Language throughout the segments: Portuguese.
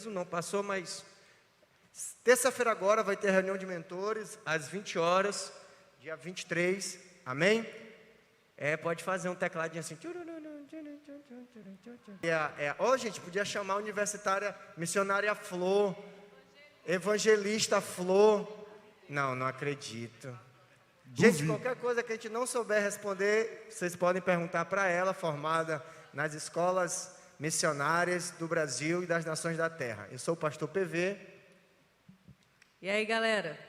Não passou, mas terça-feira agora vai ter reunião de mentores, às 20 horas, dia 23, amém? Pode fazer um tecladinho assim. Gente, podia chamar a universitária, missionária Flor, evangelista Flor. Não acredito. Gente, qualquer coisa que a gente não souber responder, vocês podem perguntar para ela, formada nas escolas missionárias do Brasil e das nações da terra. Eu sou o pastor PV. E aí, galera?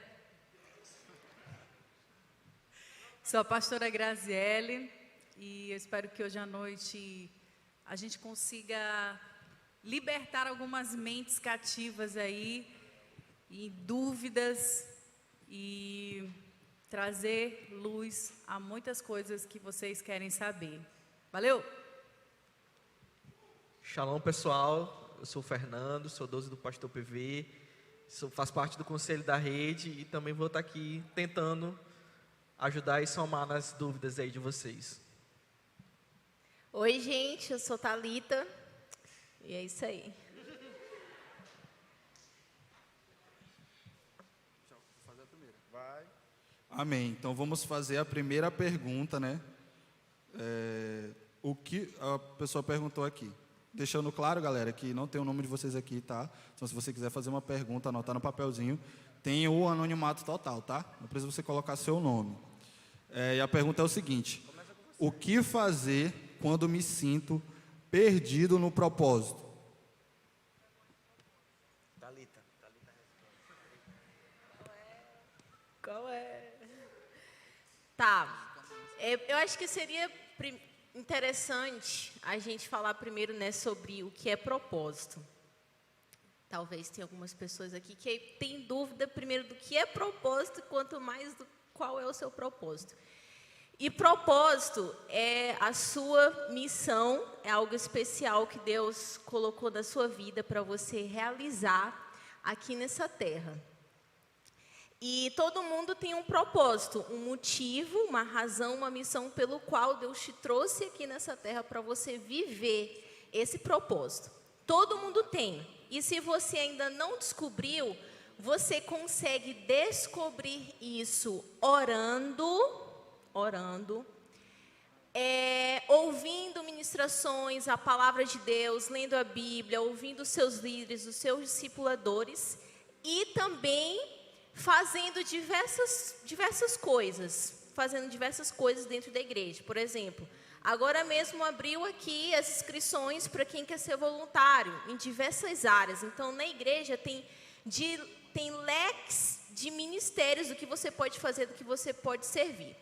Sou a pastora Graziele e eu espero que hoje à noite a gente consiga libertar algumas mentes cativas aí, e dúvidas, e trazer luz a muitas coisas que vocês querem saber. Valeu! Shalom, pessoal. Eu sou o Fernando, sou 12 do Pastor PV, faço parte do conselho da rede e também vou estar aqui tentando ajudar e somar nas dúvidas aí de vocês. Oi, gente, eu sou Thalita e é isso aí. Vai. Amém. Então vamos fazer a primeira pergunta, né? O que a pessoa perguntou aqui. Deixando claro, galera, que não tem o nome de vocês aqui, tá? Então, se você quiser fazer uma pergunta, anotar no papelzinho, tem o anonimato total, tá? Não precisa você colocar seu nome. E a pergunta é o seguinte: o que fazer quando me sinto perdido no propósito? Thalita. Qual é? Tá. Eu acho que seria interessante a gente falar primeiro, né, sobre o que é propósito. Talvez tenha algumas pessoas aqui que têm dúvida primeiro do que é propósito, quanto mais do qual é o seu propósito. E propósito é a sua missão, é algo especial que Deus colocou na sua vida para você realizar aqui nessa terra. E todo mundo tem um propósito, um motivo, uma razão, uma missão pelo qual Deus te trouxe aqui nessa terra para você viver esse propósito. Todo mundo tem. E se você ainda não descobriu, você consegue descobrir isso orando, ouvindo ministrações, a palavra de Deus, lendo a Bíblia, ouvindo os seus líderes, os seus discipuladores e também fazendo diversas coisas dentro da igreja. Por exemplo, agora mesmo abriu aqui as inscrições para quem quer ser voluntário em diversas áreas. Então, na igreja tem leques de ministérios do que você pode fazer, do que você pode servir.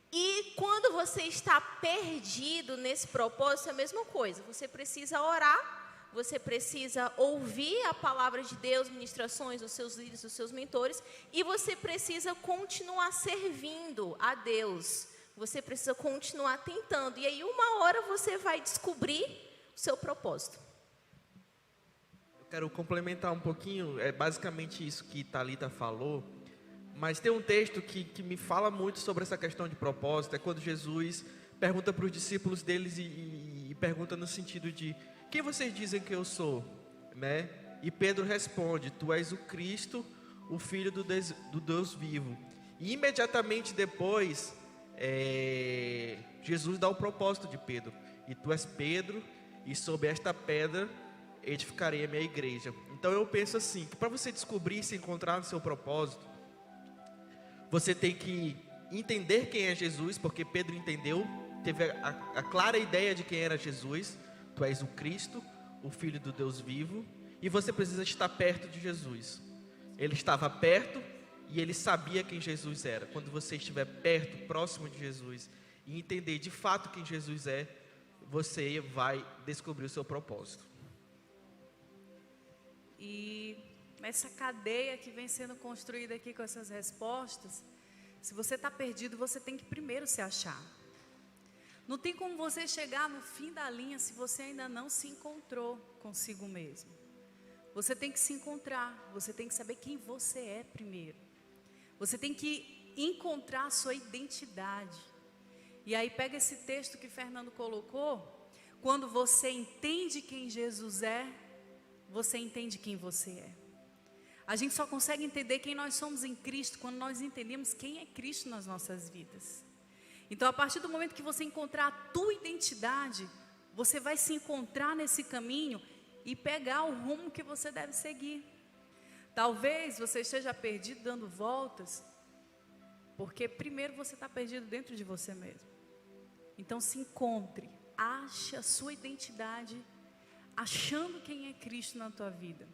E quando você está perdido nesse propósito, é a mesma coisa. Você precisa orar, você precisa ouvir a palavra de Deus, ministrações dos seus líderes, dos seus mentores, e você precisa continuar servindo a Deus. Você precisa continuar tentando. E aí, uma hora você vai descobrir o seu propósito. Eu quero complementar um pouquinho, é basicamente isso que Thalita falou, mas tem um texto que me fala muito sobre essa questão de propósito, é quando Jesus pergunta para os discípulos deles e pergunta no sentido de: quem vocês dizem que eu sou? Né? E Pedro responde: tu és o Cristo, o Filho do Deus vivo. E imediatamente depois, Jesus dá o propósito de Pedro: e tu és Pedro, e sob esta pedra edificarei a minha igreja. Então eu penso assim, que para você descobrir e se encontrar no seu propósito, você tem que entender quem é Jesus, porque Pedro entendeu, teve a clara ideia de quem era Jesus. Tu és o Cristo, o Filho do Deus vivo, e você precisa estar perto de Jesus. Ele estava perto e ele sabia quem Jesus era. Quando você estiver perto, próximo de Jesus, e entender de fato quem Jesus é, você vai descobrir o seu propósito. E essa cadeia que vem sendo construída aqui com essas respostas, se você está perdido, você tem que primeiro se achar. Não tem como você chegar no fim da linha se você ainda não se encontrou consigo mesmo. Você tem que se encontrar, você tem que saber quem você é primeiro. Você tem que encontrar a sua identidade. E aí pega esse texto que Fernando colocou, quando você entende quem Jesus é, você entende quem você é. A gente só consegue entender quem nós somos em Cristo quando nós entendemos quem é Cristo nas nossas vidas. Então, a partir do momento que você encontrar a tua identidade, você vai se encontrar nesse caminho e pegar o rumo que você deve seguir. Talvez você esteja perdido dando voltas, porque primeiro você está perdido dentro de você mesmo. Então se encontre, ache a sua identidade, achando quem é Cristo na tua vida.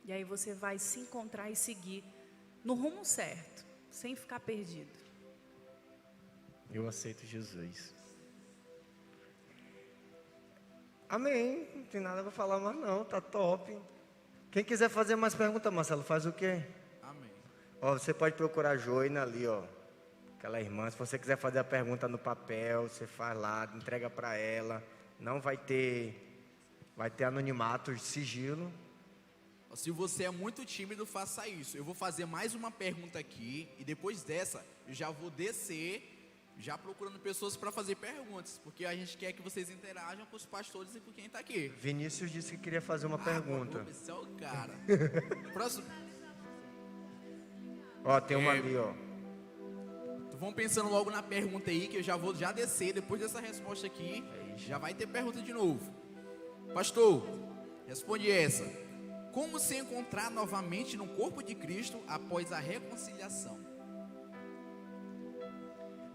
E aí você vai se encontrar e seguir no rumo certo, sem ficar perdido. Eu aceito Jesus. Amém. Não tem nada para falar mais não, tá top. Quem quiser fazer mais perguntas, Marcelo, faz o quê? Amém. Ó, você pode procurar a Joina ali, ó. Aquela irmã, se você quiser fazer a pergunta no papel, você faz lá, entrega para ela. Não vai ter anonimato, sigilo. Se você é muito tímido, faça isso. Eu vou fazer mais uma pergunta aqui e depois dessa eu já vou descer, já procurando pessoas para fazer perguntas, porque a gente quer que vocês interajam com os pastores e com quem está aqui. Vinícius disse que queria fazer uma pergunta. Esse é o cara. Próximo. Ó, tem uma ali, ó. Vão pensando logo na pergunta aí, que eu já vou descer depois dessa resposta aqui. Já vai ter pergunta de novo. Pastor, responde essa. Como se encontrar novamente no corpo de Cristo após a reconciliação?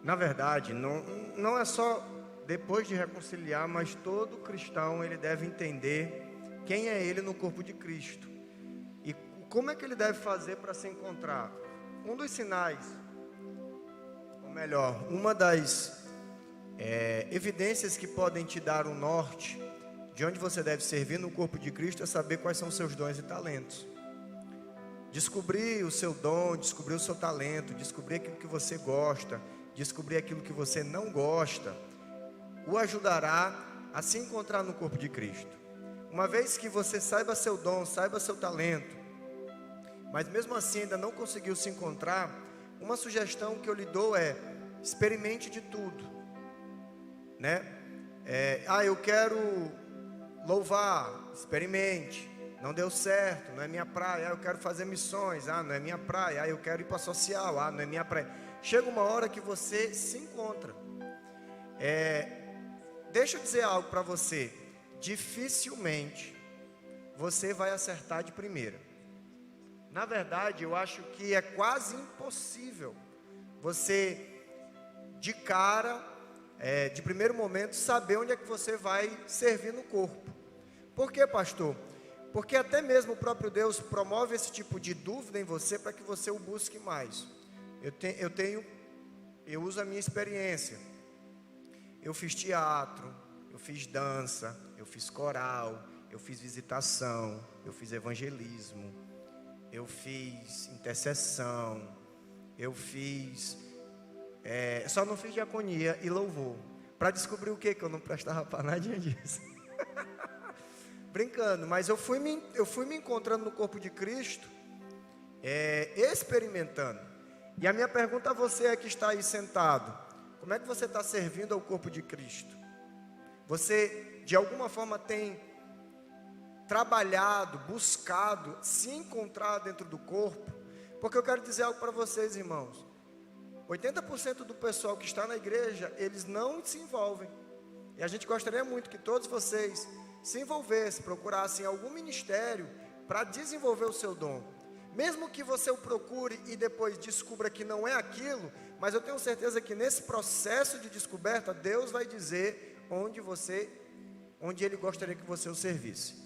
Na verdade, não é só depois de reconciliar, mas todo cristão ele deve entender quem é ele no corpo de Cristo. E como é que ele deve fazer para se encontrar? Um dos sinais, ou melhor, uma das evidências que podem te dar um norte de onde você deve servir no corpo de Cristo é saber quais são os seus dons e talentos. Descobrir o seu dom, descobrir o seu talento, descobrir aquilo que você gosta, descobrir aquilo que você não gosta, o ajudará a se encontrar no corpo de Cristo. Uma vez que você saiba seu dom, saiba seu talento, mas mesmo assim ainda não conseguiu se encontrar, uma sugestão que eu lhe dou é: experimente de tudo, né? Eu quero louvar, experimente. Não deu certo, não é minha praia. Eu quero fazer missões, não é minha praia. Eu quero ir para social, não é minha praia. Chega uma hora que você se encontra. Deixa eu dizer algo para você. Dificilmente você vai acertar de primeira. Na verdade, eu acho que é quase impossível você, de cara, de primeiro momento, saber onde é que você vai servir no corpo. Por quê, pastor? Porque até mesmo o próprio Deus promove esse tipo de dúvida em você para que você o busque mais. Eu uso a minha experiência. Eu fiz teatro, eu fiz dança, eu fiz coral, eu fiz visitação, eu fiz evangelismo, eu fiz intercessão, eu fiz... só não fiz diaconia e louvor. Para descobrir o que eu não prestava para nadinha disso. Brincando, mas eu fui me encontrando no corpo de Cristo, experimentando. E a minha pergunta a você que está aí sentado: como é que você está servindo ao corpo de Cristo? Você, de alguma forma, tem trabalhado, buscado se encontrar dentro do corpo? Porque eu quero dizer algo para vocês, irmãos. 80% do pessoal que está na igreja, eles não se envolvem. E a gente gostaria muito que todos vocês se envolvessem, procurassem algum ministério para desenvolver o seu dom. Mesmo que você o procure e depois descubra que não é aquilo, mas eu tenho certeza que nesse processo de descoberta, Deus vai dizer onde Ele gostaria que você o servisse.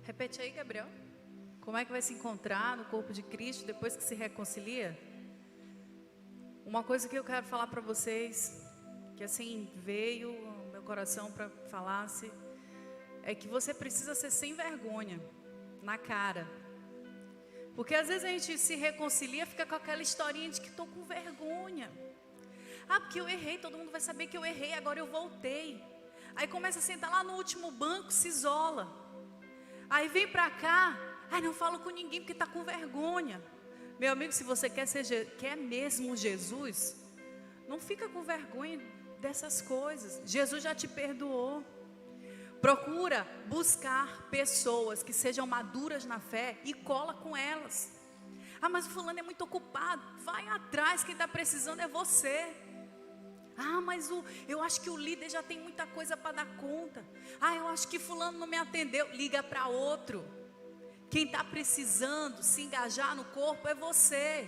Repete aí, Gabriel. Como é que vai se encontrar no corpo de Cristo depois que se reconcilia? Uma coisa que eu quero falar para vocês, que assim veio ao meu coração para falar, é que você precisa ser sem vergonha, na cara. Porque às vezes a gente se reconcilia, fica com aquela historinha de que estou com vergonha. Porque eu errei, todo mundo vai saber que eu errei, agora eu voltei. Aí começa a sentar lá no último banco, se isola. Aí vem para cá, não falo com ninguém porque está com vergonha. Meu amigo, se você quer mesmo Jesus, não fica com vergonha dessas coisas. Jesus já te perdoou. Procura buscar pessoas que sejam maduras na fé e cola com elas. Ah, mas o fulano é muito ocupado. Vai atrás, quem está precisando é você. Ah, mas eu acho que o líder já tem muita coisa para dar conta. Ah, eu acho que fulano não me atendeu. Liga para outro. Quem está precisando se engajar no corpo é você.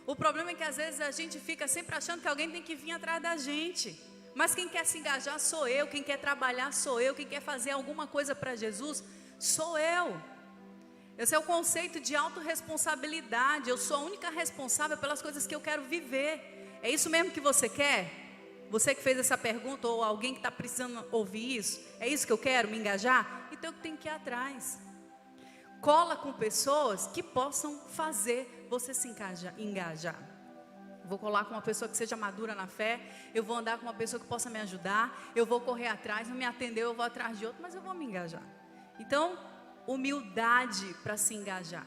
O problema é que às vezes a gente fica sempre achando que alguém tem que vir atrás da gente. Mas quem quer se engajar sou eu, quem quer trabalhar sou eu, quem quer fazer alguma coisa para Jesus sou eu. Esse é o conceito de autorresponsabilidade. Eu sou a única responsável pelas coisas que eu quero viver. É isso mesmo que você quer? Você que fez essa pergunta, ou alguém que está precisando ouvir isso, é isso que eu quero, me engajar? Então eu tenho que ir atrás. Cola com pessoas que possam fazer você se engajar. Vou colar com uma pessoa que seja madura na fé, eu vou andar com uma pessoa que possa me ajudar, eu vou correr atrás, não me atendeu, eu vou atrás de outro, mas eu vou me engajar. Então, humildade para se engajar.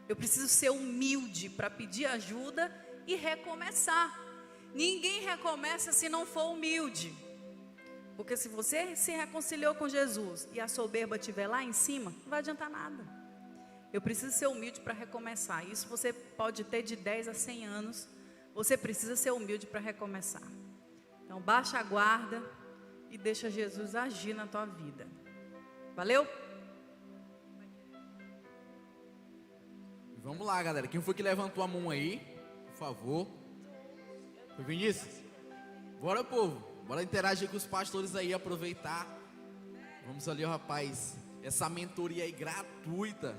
Eu preciso ser humilde para pedir ajuda e recomeçar. Ninguém recomeça se não for humilde. Porque se você se reconciliou com Jesus e a soberba estiver lá em cima, não vai adiantar nada. Eu preciso ser humilde para recomeçar. Isso você pode ter de 10 a 100 anos. Você precisa ser humilde para recomeçar. Então, baixa a guarda e deixa Jesus agir na tua vida. Valeu? Vamos lá, galera. Quem foi que levantou a mão aí? Por favor. Foi Vinícius? Bora, povo. Bora interagir com os pastores aí, aproveitar. Vamos ali, ó, rapaz. Essa mentoria aí gratuita.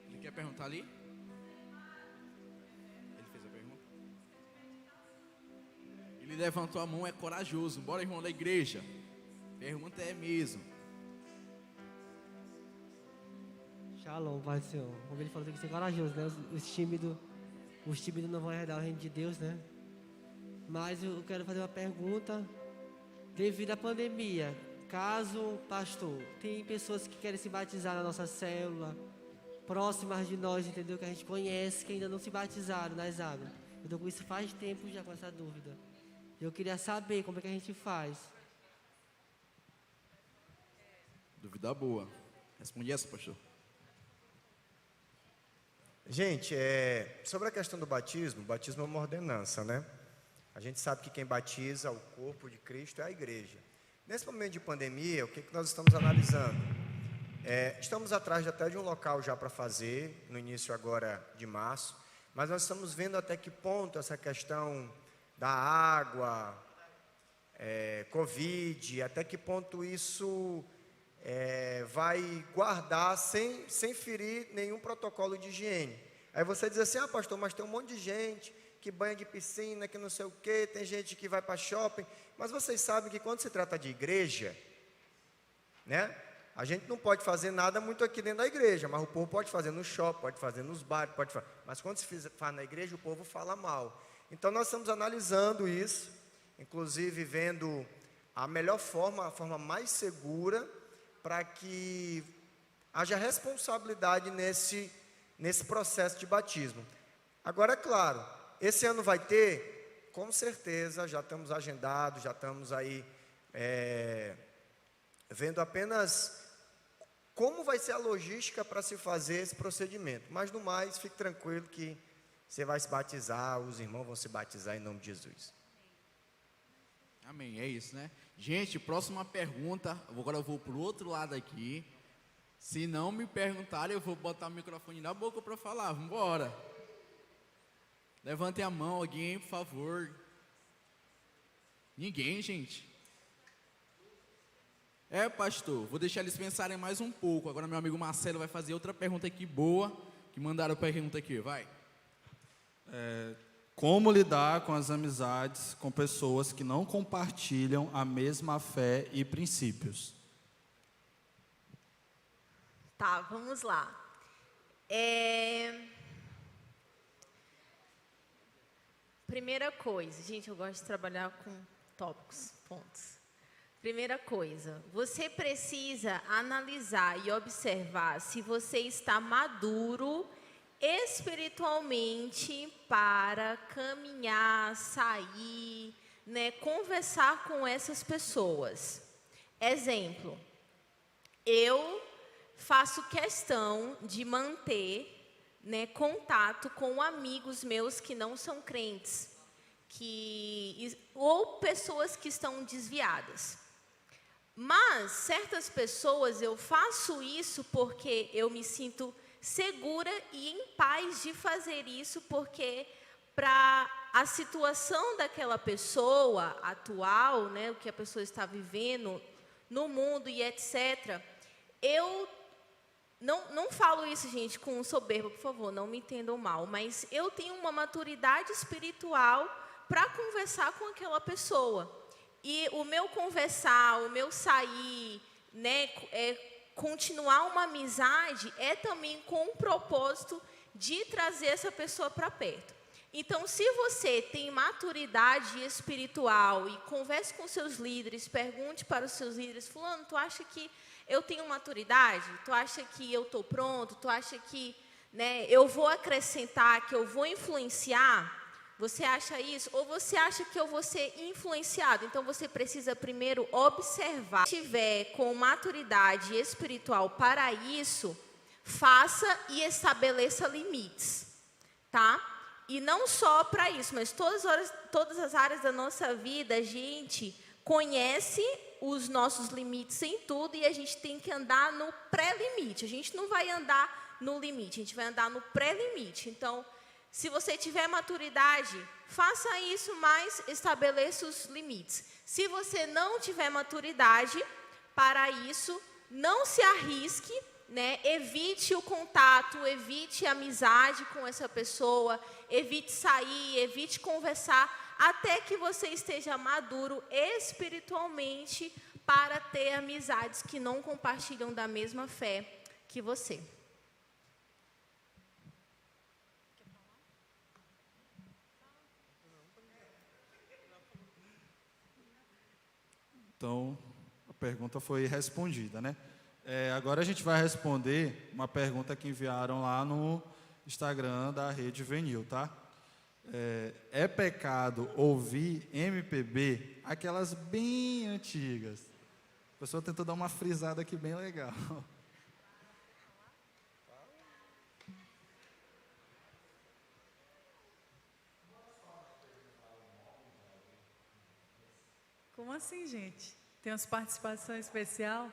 Ele quer perguntar ali? Ele fez a pergunta? Ele levantou a mão, é corajoso. Bora, irmão da igreja. Pergunta é mesmo. Shalom, Pai do Senhor. Como ele falou, tem que ser corajoso, né? Os tímidos não vão herdar o reino de Deus, né? Mas eu quero fazer uma pergunta. Devido à pandemia, caso, pastor, tem pessoas que querem se batizar na nossa célula, próximas de nós, entendeu? Que a gente conhece, que ainda não se batizaram nas águas. Eu estou com isso faz tempo já, com essa dúvida. Eu queria saber como é que a gente faz. Dúvida boa. Responde essa, pastor. Gente, sobre a questão do batismo, o batismo é uma ordenança, né? A gente sabe que quem batiza o corpo de Cristo é a igreja. Nesse momento de pandemia, o que nós estamos analisando? Estamos atrás até de um local já para fazer, no início agora de março, mas nós estamos vendo até que ponto essa questão da água, Covid, até que ponto isso vai guardar sem ferir nenhum protocolo de higiene. Aí você diz assim, pastor, mas tem um monte de gente que banha de piscina, que não sei o quê, tem gente que vai para shopping, mas vocês sabem que quando se trata de igreja, né, a gente não pode fazer nada muito aqui dentro da igreja, mas o povo pode fazer no shopping, pode fazer nos bares, mas quando se faz na igreja, o povo fala mal. Então nós estamos analisando isso, inclusive vendo a melhor forma, a forma mais segura, para que haja responsabilidade nesse processo de batismo. Agora, é claro, esse ano vai ter, com certeza, já estamos agendados, já estamos aí vendo apenas como vai ser a logística para se fazer esse procedimento. Mas, no mais, fique tranquilo que você vai se batizar, os irmãos vão se batizar em nome de Jesus. Amém, é isso, né? Gente, próxima pergunta. Agora eu vou para o outro lado aqui. Se não me perguntarem, eu vou botar o microfone na boca para falar. Vamos embora. Levantem a mão, alguém, por favor. Ninguém, gente. Pastor, vou deixar eles pensarem mais um pouco. Agora meu amigo Marcelo vai fazer outra pergunta aqui boa, que mandaram pergunta aqui, vai. Como lidar com as amizades com pessoas que não compartilham a mesma fé e princípios? Tá, vamos lá. Primeira coisa, gente, eu gosto de trabalhar com tópicos, pontos. Primeira coisa, você precisa analisar e observar se você está maduro espiritualmente para caminhar, sair, né, conversar com essas pessoas. Exemplo, eu faço questão de manter, né, contato com amigos meus que não são crentes, ou pessoas que estão desviadas. Mas certas pessoas eu faço isso porque eu me sinto segura e em paz de fazer isso, porque para a situação daquela pessoa atual, né, o que a pessoa está vivendo no mundo e etc., eu não falo isso, gente, com soberba, por favor, não me entendam mal, mas eu tenho uma maturidade espiritual para conversar com aquela pessoa. E o meu conversar, o meu sair, né, continuar uma amizade é também com o propósito de trazer essa pessoa para perto. Então, se você tem maturidade espiritual e converse com seus líderes, pergunte para os seus líderes, fulano, tu acha que eu tenho maturidade? Tu acha que eu estou pronto? Tu acha que, né, eu vou acrescentar, que eu vou influenciar? Você acha isso? Ou você acha que eu vou ser influenciado? Então, você precisa primeiro observar. Se estiver com maturidade espiritual para isso, faça e estabeleça limites, tá? E não só para isso, mas todas as áreas da nossa vida, a gente conhece os nossos limites em tudo e a gente tem que andar no pré-limite. A gente não vai andar no limite, a gente vai andar no pré-limite. Então, se você tiver maturidade, faça isso, mas estabeleça os limites. Se você não tiver maturidade para isso, não se arrisque, né? Evite o contato, evite a amizade com essa pessoa, evite sair, evite conversar, até que você esteja maduro espiritualmente para ter amizades que não compartilham da mesma fé que você. Então, a pergunta foi respondida, né? Agora a gente vai responder uma pergunta que enviaram lá no Instagram da Rede Venil, tá? É pecado ouvir MPB, aquelas bem antigas? A pessoa tentou dar uma frisada aqui bem legal. Como assim, gente? Tem umas participação especial?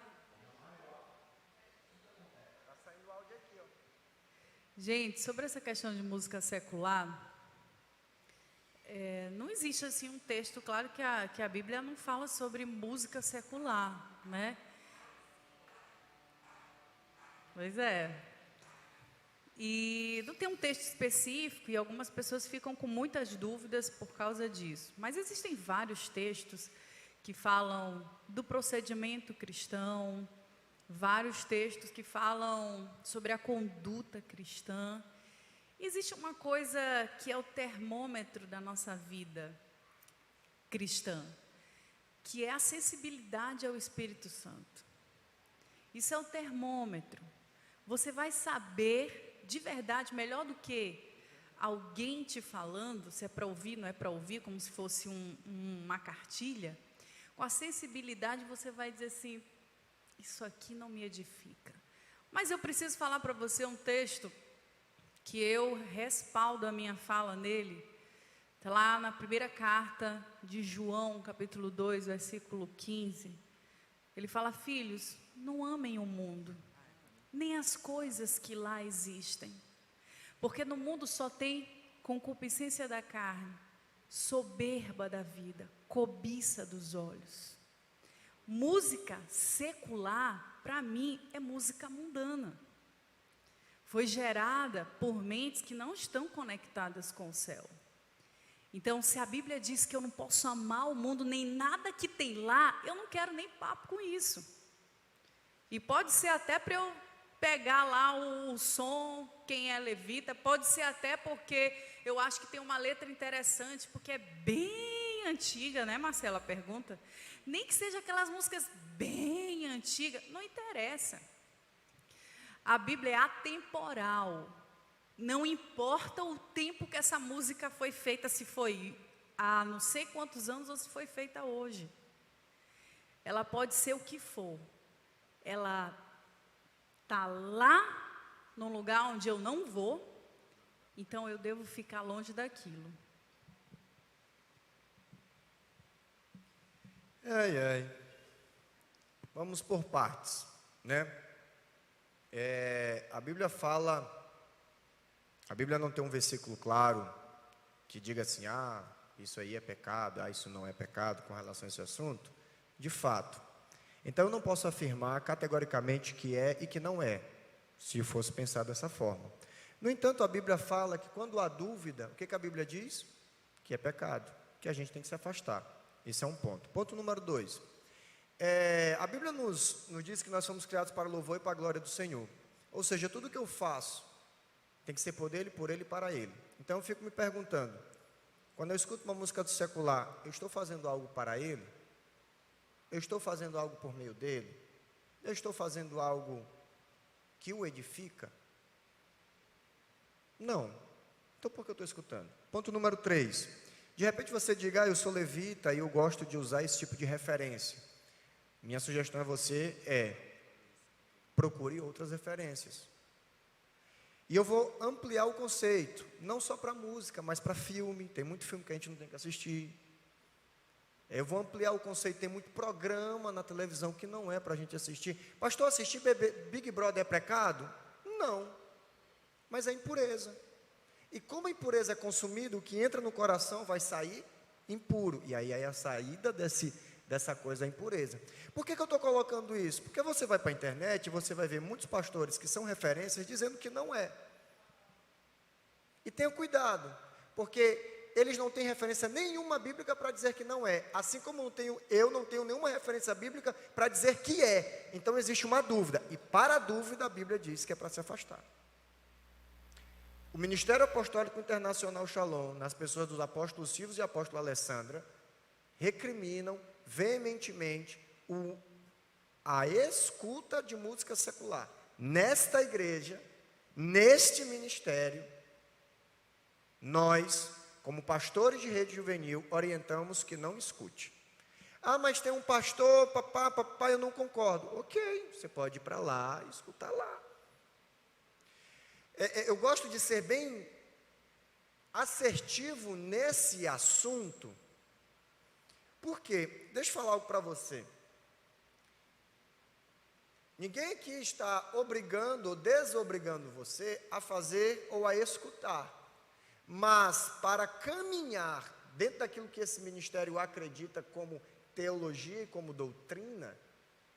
Gente, sobre essa questão de música secular, não existe assim um texto, claro que a Bíblia não fala sobre música secular, né? Pois é. E não tem um texto específico e algumas pessoas ficam com muitas dúvidas por causa disso. Mas existem vários textos que falam do procedimento cristão, vários textos que falam sobre a conduta cristã. Existe uma coisa que é o termômetro da nossa vida cristã, que é a sensibilidade ao Espírito Santo. Isso é o termômetro. Você vai saber de verdade, melhor do que alguém te falando, se é para ouvir, não é para ouvir, como se fosse uma cartilha. Com a sensibilidade você vai dizer assim, isso aqui não me edifica. Mas eu preciso falar para você um texto que eu respaldo a minha fala nele. Está lá na primeira carta de João, capítulo 2, versículo 15. Ele fala, filhos, não amem o mundo, nem as coisas que lá existem. Porque no mundo só tem concupiscência da carne, soberba da vida, cobiça dos olhos. Música secular, para mim, é música mundana. Foi gerada por mentes que não estão conectadas com o céu. Então, se a Bíblia diz que eu não posso amar o mundo, nem nada que tem lá, eu não quero nem papo com isso. E pode ser até para eu pegar lá o som, quem é levita, pode ser até porque eu acho que tem uma letra interessante, porque é bem antiga, né, Marcela, a pergunta? Nem que seja aquelas músicas bem antigas, não interessa. A Bíblia é atemporal. Não importa o tempo que essa música foi feita, se foi há não sei quantos anos ou se foi feita hoje. ela pode ser o que for. Ela está lá num lugar onde eu não vou, então eu devo ficar longe daquilo. Ai, ai. Vamos por partes, né? A Bíblia não tem um versículo claro que diga assim, isso aí é pecado, isso não é pecado com relação a esse assunto, de fato. Então eu não posso afirmar categoricamente que é e que não é, se fosse pensar dessa forma. No entanto, a Bíblia fala que quando há dúvida, o que a Bíblia diz? Que é pecado, que a gente tem que se afastar. Esse é um ponto. Ponto número 2. A Bíblia nos diz que nós somos criados para o louvor e para a glória do Senhor. Ou seja, tudo que eu faço tem que ser por Ele e para Ele. Então eu fico me perguntando, quando eu escuto uma música do secular, eu estou fazendo algo para Ele? Eu estou fazendo algo por meio dEle? Eu estou fazendo algo que o edifica? Não. Então por que eu estou escutando? Ponto número 3. De repente você diga, eu sou levita e eu gosto de usar esse tipo de referência. Minha sugestão a você procure outras referências. E eu vou ampliar o conceito, não só para música, mas para filme. Tem muito filme que a gente não tem que assistir. Eu vou ampliar o conceito, tem muito programa na televisão que não é para a gente assistir. Pastor, assistir Big Brother é pecado? Não, mas é impureza. E como a impureza é consumida, o que entra no coração vai sair impuro. E aí é a saída dessa coisa, a impureza. Por que eu estou colocando isso? Porque você vai para a internet e você vai ver muitos pastores que são referências dizendo que não é. E tenha cuidado, porque eles não têm referência nenhuma bíblica para dizer que não é. Assim como eu não tenho nenhuma referência bíblica para dizer que é. Então existe uma dúvida. E para a dúvida a Bíblia diz que é para se afastar. O Ministério Apostólico Internacional Shalom, nas pessoas dos apóstolos Silvio e apóstolo Alessandra, recriminam veementemente a escuta de música secular. Nesta igreja, neste ministério, nós, como pastores de rede juvenil, orientamos que não escute. Mas tem um pastor, papai, eu não concordo. Ok, você pode ir para lá e escutar lá. Eu gosto de ser bem assertivo nesse assunto. Por quê? Deixa eu falar algo para você. Ninguém aqui está obrigando ou desobrigando você a fazer ou a escutar. Mas para caminhar dentro daquilo que esse ministério acredita como teologia e como doutrina,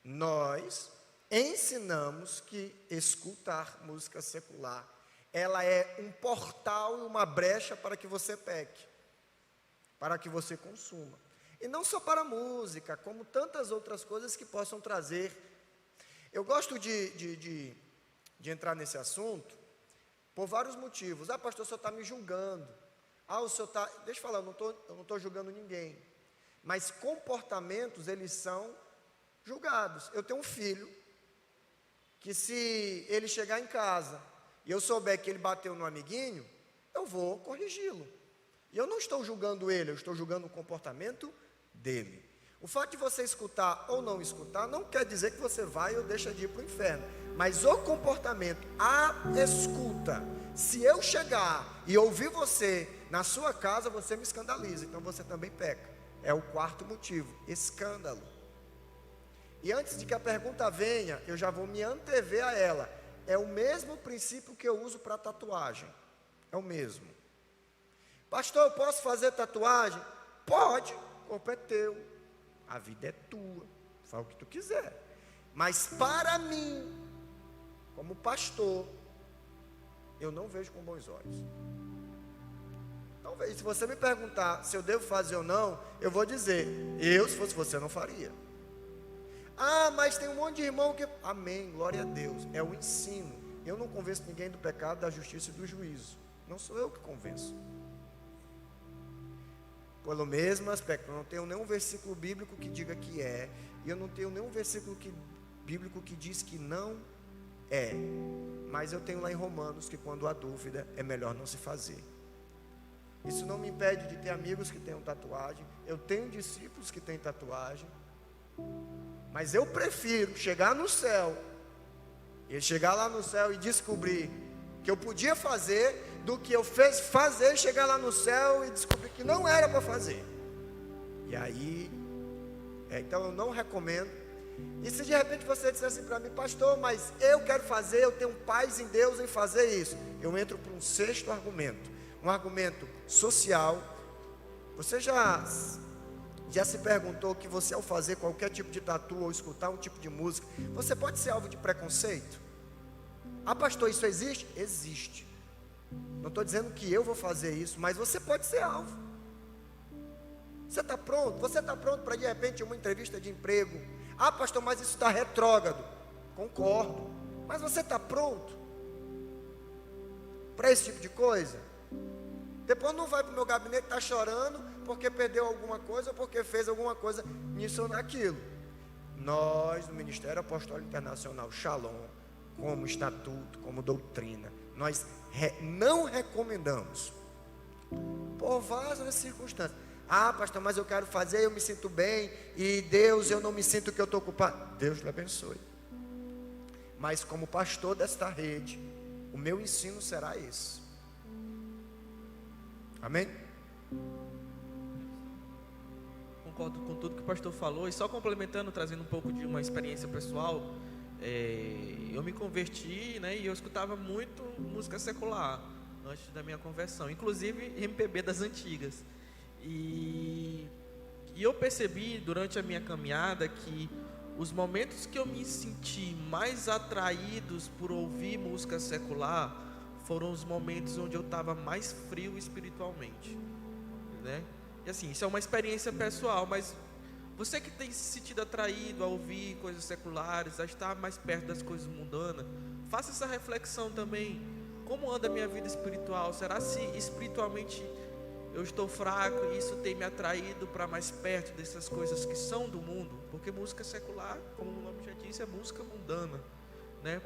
nós ensinamos que escutar música secular, ela é um portal e uma brecha para que você peque, para que você consuma. E não só para a música, como tantas outras coisas que possam trazer. Eu gosto de entrar nesse assunto por vários motivos. Pastor, o senhor está me julgando. O senhor está... Deixa eu falar, eu não estou julgando ninguém. Mas comportamentos, eles são julgados. Eu tenho um filho que, se ele chegar em casa e eu souber que ele bateu no amiguinho, eu vou corrigi-lo. E eu não estou julgando ele, eu estou julgando o comportamento dele. O fato de você escutar ou não escutar não quer dizer que você vai ou deixa de ir para o inferno. Mas o comportamento, a escuta, se eu chegar e ouvir você na sua casa, você me escandaliza, então você também peca. É o quarto motivo, escândalo. E antes de que a pergunta venha, eu já vou me antever a ela. É o mesmo princípio que eu uso para tatuagem. É o mesmo. Pastor, eu posso fazer tatuagem? Pode, o corpo é teu, a vida é tua, faz o que tu quiser. Mas para mim, como pastor, eu não vejo com bons olhos. Não vejo. Se você me perguntar se eu devo fazer ou não, eu vou dizer, se fosse você, não faria. Mas tem um monte de irmão que... Amém, glória a Deus. É o ensino. Eu não convenço ninguém do pecado, da justiça e do juízo. Não sou eu que convenço. Pelo mesmo aspecto, eu não tenho nenhum versículo bíblico que diga que é, e eu não tenho nenhum versículo bíblico que diz que não é. Mas eu tenho lá em Romanos que quando há dúvida, é melhor não se fazer. Isso não me impede de ter amigos que tenham tatuagem. Eu tenho discípulos que têm tatuagem. Mas eu prefiro chegar no céu, e chegar lá no céu e descobrir que eu podia fazer, do que eu fazer, chegar lá no céu e descobrir que não era para fazer. E aí, então eu não recomendo. E se de repente você disser assim para mim, pastor, mas eu quero fazer, eu tenho paz em Deus em fazer isso, eu entro para um sexto argumento, um argumento social. Você já se perguntou que você, ao fazer qualquer tipo de tatu ou escutar um tipo de música, você pode ser alvo de preconceito? Ah, pastor, isso existe? Existe. Não estou dizendo que eu vou fazer isso, mas você pode ser alvo. Você está pronto? Você está pronto para de repente uma entrevista de emprego? Ah, pastor, mas isso está retrógrado. Concordo. Mas você está pronto para esse tipo de coisa? Depois não vai para o meu gabinete, está chorando porque perdeu alguma coisa ou porque fez alguma coisa nisso ou naquilo. Nós, no Ministério Apostólico Internacional Shalom, como estatuto, como doutrina, nós não recomendamos, por várias circunstâncias. Ah, pastor, mas eu quero fazer, eu me sinto bem, e Deus, eu não me sinto que eu estou ocupado. Deus lhe abençoe. Mas como pastor desta rede, o meu ensino será esse. Amém? Concordo com tudo que o pastor falou, e só complementando, trazendo um pouco de uma experiência pessoal, eu me converti, né, e eu escutava muito música secular antes da minha conversão, inclusive MPB das antigas. E eu percebi durante a minha caminhada que os momentos que eu me senti mais atraídos por ouvir música secular foram os momentos onde eu estava mais frio espiritualmente, né? E assim, isso é uma experiência pessoal, mas você que tem se sentido atraído a ouvir coisas seculares, a estar mais perto das coisas mundanas, faça essa reflexão também. Como anda a minha vida espiritual? Será se espiritualmente eu estou fraco e isso tem me atraído para mais perto dessas coisas que são do mundo? Porque música secular, como o nome já disse, é música mundana, né?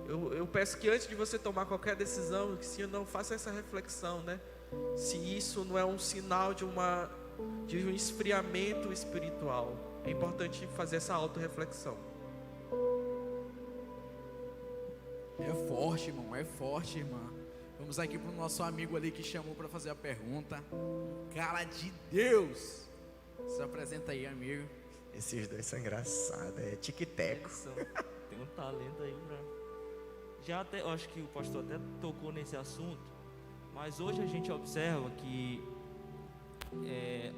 Eu peço que antes de você tomar qualquer decisão, que sim ou não, faça essa reflexão, né? Se isso não é um sinal de um esfriamento espiritual. É importante fazer essa autorreflexão. É forte, irmão, é forte, irmã. Vamos aqui para o nosso amigo ali que chamou para fazer a pergunta. Cara de Deus, se apresenta aí, amigo. Esses dois são engraçados, é tic-teco. Tem um talento aí eu acho que o pastor até tocou nesse assunto, mas hoje a gente observa que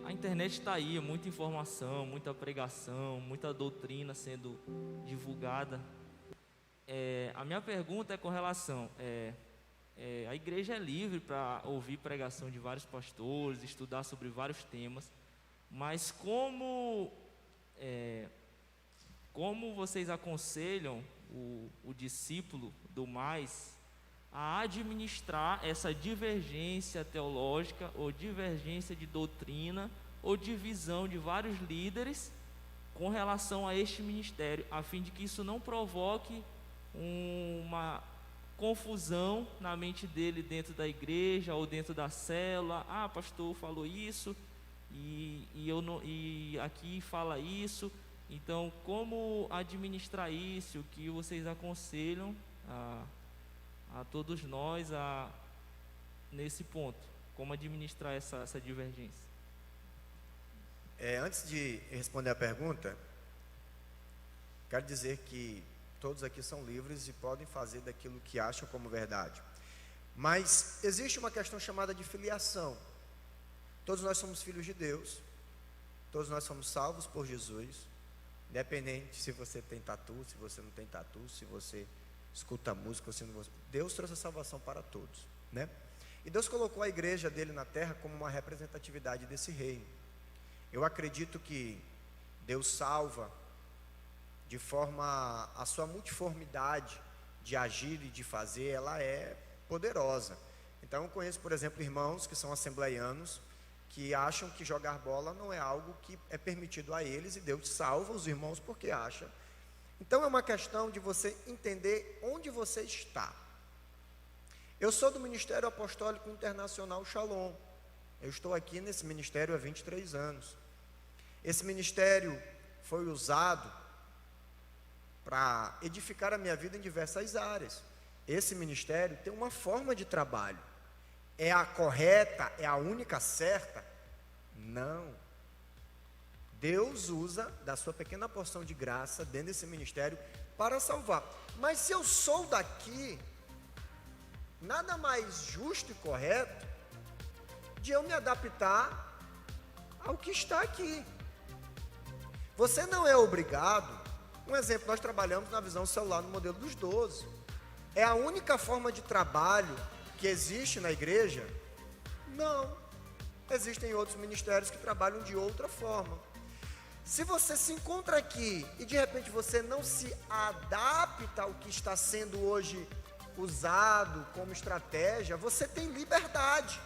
a internet está aí, muita informação, muita pregação, muita doutrina sendo divulgada. A minha pergunta é com relação, a igreja é livre para ouvir pregação de vários pastores, estudar sobre vários temas, mas como vocês aconselham o discípulo do mais a administrar essa divergência teológica ou divergência de doutrina ou divisão de vários líderes com relação a este ministério, a fim de que isso não provoque uma confusão na mente dele dentro da igreja ou dentro da célula? Ah, pastor falou isso e aqui fala isso. Então, como administrar isso? O que vocês aconselham a todos nós nesse ponto? Como administrar essa divergência? Antes de responder a pergunta, quero dizer que todos aqui são livres e podem fazer daquilo que acham como verdade. Mas existe uma questão chamada de filiação. Todos nós somos filhos de Deus. Todos nós somos salvos por Jesus. Independente se você tem tatu, se você não tem tatu, se você escuta música, se não... Deus trouxe a salvação para todos, né? E Deus colocou a igreja dele na terra como uma representatividade desse reino. Eu acredito que Deus salva de forma, a sua multiformidade de agir e de fazer, ela é poderosa. Então eu conheço, por exemplo, irmãos que são assembleianos, que acham que jogar bola não é algo que é permitido a eles, e Deus salva os irmãos porque acha. Então é uma questão de você entender onde você está. Eu sou do Ministério Apostólico Internacional Shalom. Eu estou aqui nesse ministério há 23 anos. Esse ministério foi usado para edificar a minha vida em diversas áreas. Esse ministério tem uma forma de trabalho. É a correta? É a única certa? Não. Deus usa da sua pequena porção de graça dentro desse ministério para salvar. Mas se eu sou daqui, nada mais justo e correto de eu me adaptar ao que está aqui. Você não é obrigado. Um exemplo, nós trabalhamos na visão celular no modelo dos 12. É a única forma de trabalho que existe na igreja? Não. Existem outros ministérios que trabalham de outra forma. Se você se encontra aqui e de repente você não se adapta ao que está sendo hoje usado como estratégia, você tem liberdade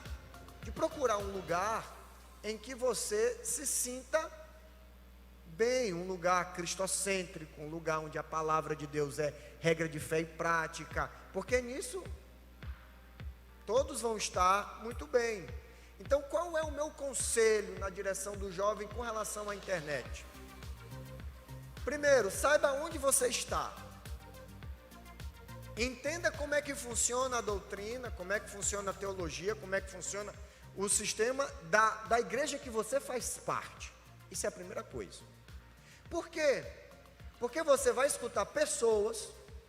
de procurar um lugar em que você se sinta bem, um lugar cristocêntrico, um lugar onde a palavra de Deus é regra de fé e prática, porque nisso todos vão estar muito bem. Então, qual é o meu conselho na direção do jovem com relação à internet? Primeiro, saiba onde você está. Entenda como é que funciona a doutrina, como é que funciona a teologia, como é que funciona o sistema da igreja que você faz parte. Isso é a primeira coisa. Por quê? Porque você vai escutar pessoas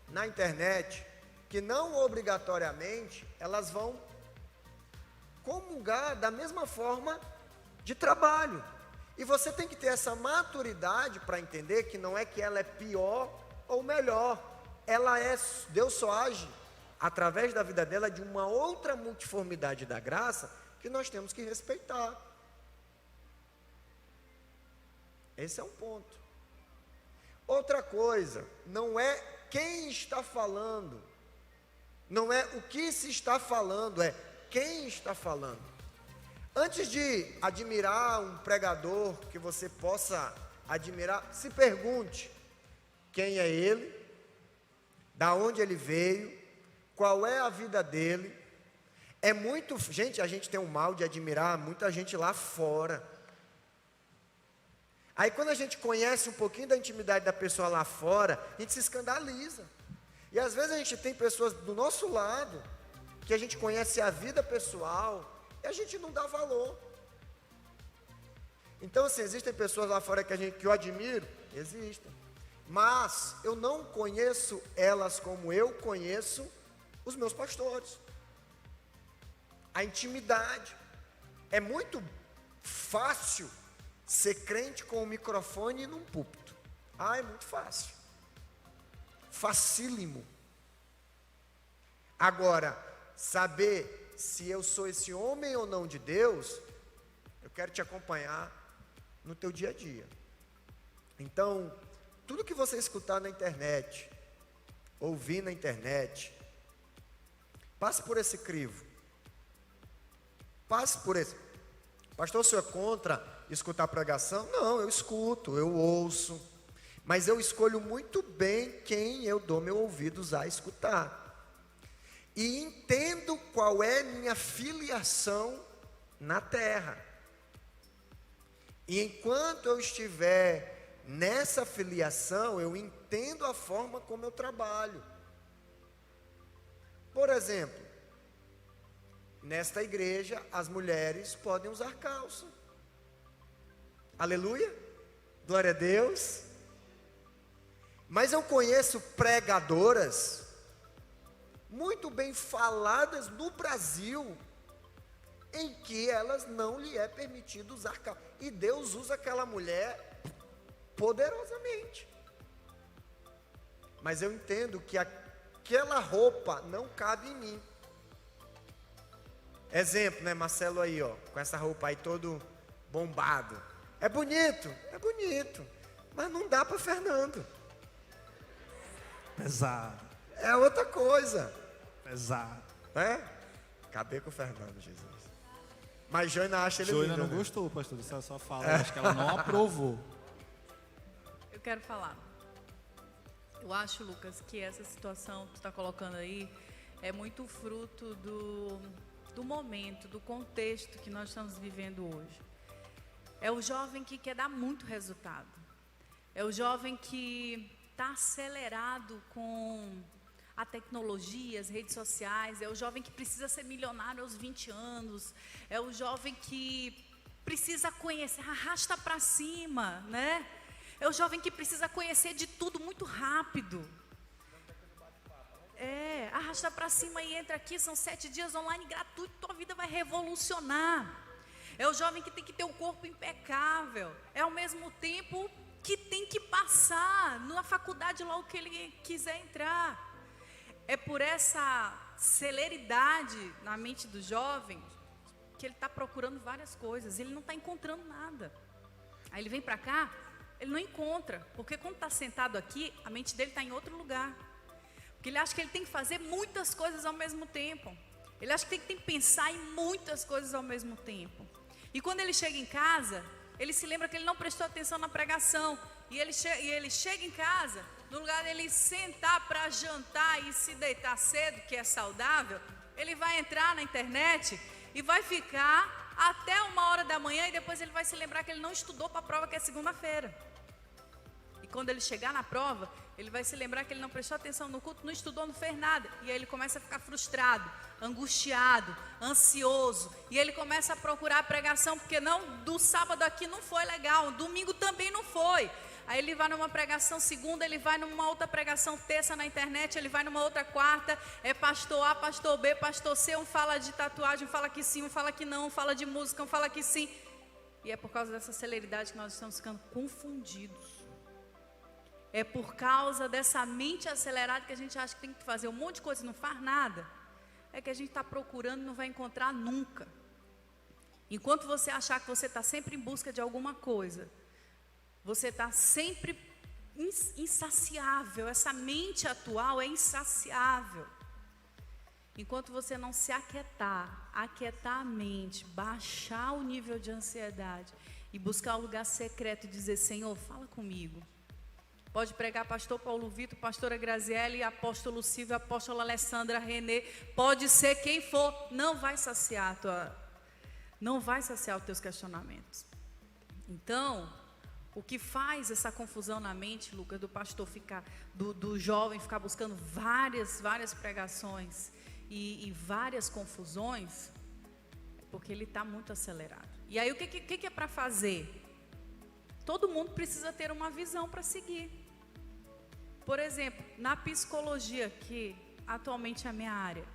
na internet que não obrigatoriamente elas vão comungar da mesma forma de trabalho. E você tem que ter essa maturidade para entender que não é que ela é pior ou melhor. Deus só age através da vida dela de uma outra multiformidade da graça que nós temos que respeitar. Esse é um ponto. Outra coisa, não é quem está falando, não é o que se está falando, é quem está falando. Antes de admirar um pregador que você possa admirar, se pergunte quem é ele, da onde ele veio, qual é a vida dele. Gente, a gente tem um mal de admirar muita gente lá fora. Aí quando a gente conhece um pouquinho da intimidade da pessoa lá fora, a gente se escandaliza. E às vezes a gente tem pessoas do nosso lado, que a gente conhece a vida pessoal, e a gente não dá valor. Então, assim, existem pessoas lá fora que eu admiro? Existem. Mas eu não conheço elas como eu conheço os meus pastores. A intimidade. É muito fácil ser crente com um microfone num púlpito. É muito fácil. Facílimo. Agora, saber se eu sou esse homem ou não de Deus, eu quero te acompanhar no teu dia a dia. Então, tudo que você escutar na internet, ouvir na internet, passe por esse crivo. Passe por esse. Pastor, o senhor é contra escutar pregação? Não, eu escuto, eu ouço. Mas eu escolho muito bem quem eu dou meu ouvidos a escutar. E entendo qual é minha filiação na terra. E enquanto eu estiver nessa filiação, eu entendo a forma como eu trabalho. Por exemplo, nesta igreja, as mulheres podem usar calça. Aleluia, glória a Deus. Mas eu conheço pregadoras muito bem faladas no Brasil, em que elas não lhe é permitido usar calça. E Deus usa aquela mulher poderosamente. Mas eu entendo que aquela roupa não cabe em mim. Exemplo, né, Marcelo aí, ó, com essa roupa aí todo bombado. É bonito, mas não dá para Fernando. Pesado. É outra coisa. Pesado. Né? Acabei com o Fernando, Jesus. Mas Joana acha ele Joana lindo, não né? gostou, pastor. Isso ela só fala. Eu acho que ela não aprovou. Eu quero falar. Eu acho, Lucas, que essa situação que tu está colocando aí é muito fruto do momento, do contexto que nós estamos vivendo hoje. É o jovem que quer dar muito resultado. É o jovem que está acelerado com a tecnologia, as redes sociais. É o jovem que precisa ser milionário aos 20 anos. É o jovem que precisa conhecer, arrasta para cima, né? É o jovem que precisa conhecer de tudo muito rápido. Arrasta para cima e entra aqui, são 7 dias online gratuito, tua vida vai revolucionar. É o jovem que tem que ter um corpo impecável. É ao mesmo tempo que tem que passar na faculdade logo que ele quiser entrar. É por essa celeridade na mente do jovem que ele está procurando várias coisas, ele não está encontrando nada. Aí ele vem para cá, ele não encontra, porque quando está sentado aqui, a mente dele está em outro lugar. Porque ele acha que ele tem que fazer muitas coisas ao mesmo tempo. Ele acha que tem que pensar em muitas coisas ao mesmo tempo. E quando ele chega em casa, ele se lembra que ele não prestou atenção na pregação. E ele chega em casa, no lugar dele sentar para jantar e se deitar cedo, que é saudável, ele vai entrar na internet e vai ficar até 1h da manhã e depois ele vai se lembrar que ele não estudou para a prova, que é segunda-feira. E quando ele chegar na prova, ele vai se lembrar que ele não prestou atenção no culto, não estudou, não fez nada. E aí ele começa a ficar frustrado, angustiado, ansioso. E ele começa a procurar a pregação, porque do sábado aqui não foi legal, domingo também não foi. Aí ele vai numa pregação segunda, ele vai numa outra pregação terça na internet, ele vai numa outra quarta, é pastor A, pastor B, pastor C, um fala de tatuagem, um fala que sim, um fala que não, um fala de música, um fala que sim. E é por causa dessa celeridade que nós estamos ficando confundidos. É por causa dessa mente acelerada que a gente acha que tem que fazer um monte de coisa e não faz nada. É que a gente está procurando e não vai encontrar nunca. Enquanto você achar que você está sempre em busca de alguma coisa, você está sempre insaciável. Essa mente atual é insaciável. Enquanto você não se aquietar a mente, baixar o nível de ansiedade e buscar um lugar secreto e dizer: Senhor, fala comigo. Pode pregar pastor Paulo Vitor, pastora Graziele, apóstolo Silvio, apóstola Alessandra, Renê, pode ser quem for, não vai saciar os teus questionamentos. Então, o que faz essa confusão na mente, Lucas, do pastor ficar, do jovem ficar buscando várias pregações e várias confusões, é porque ele está muito acelerado. E aí o que é para fazer? Todo mundo precisa ter uma visão para seguir. Por exemplo, na psicologia, que atualmente é a minha área,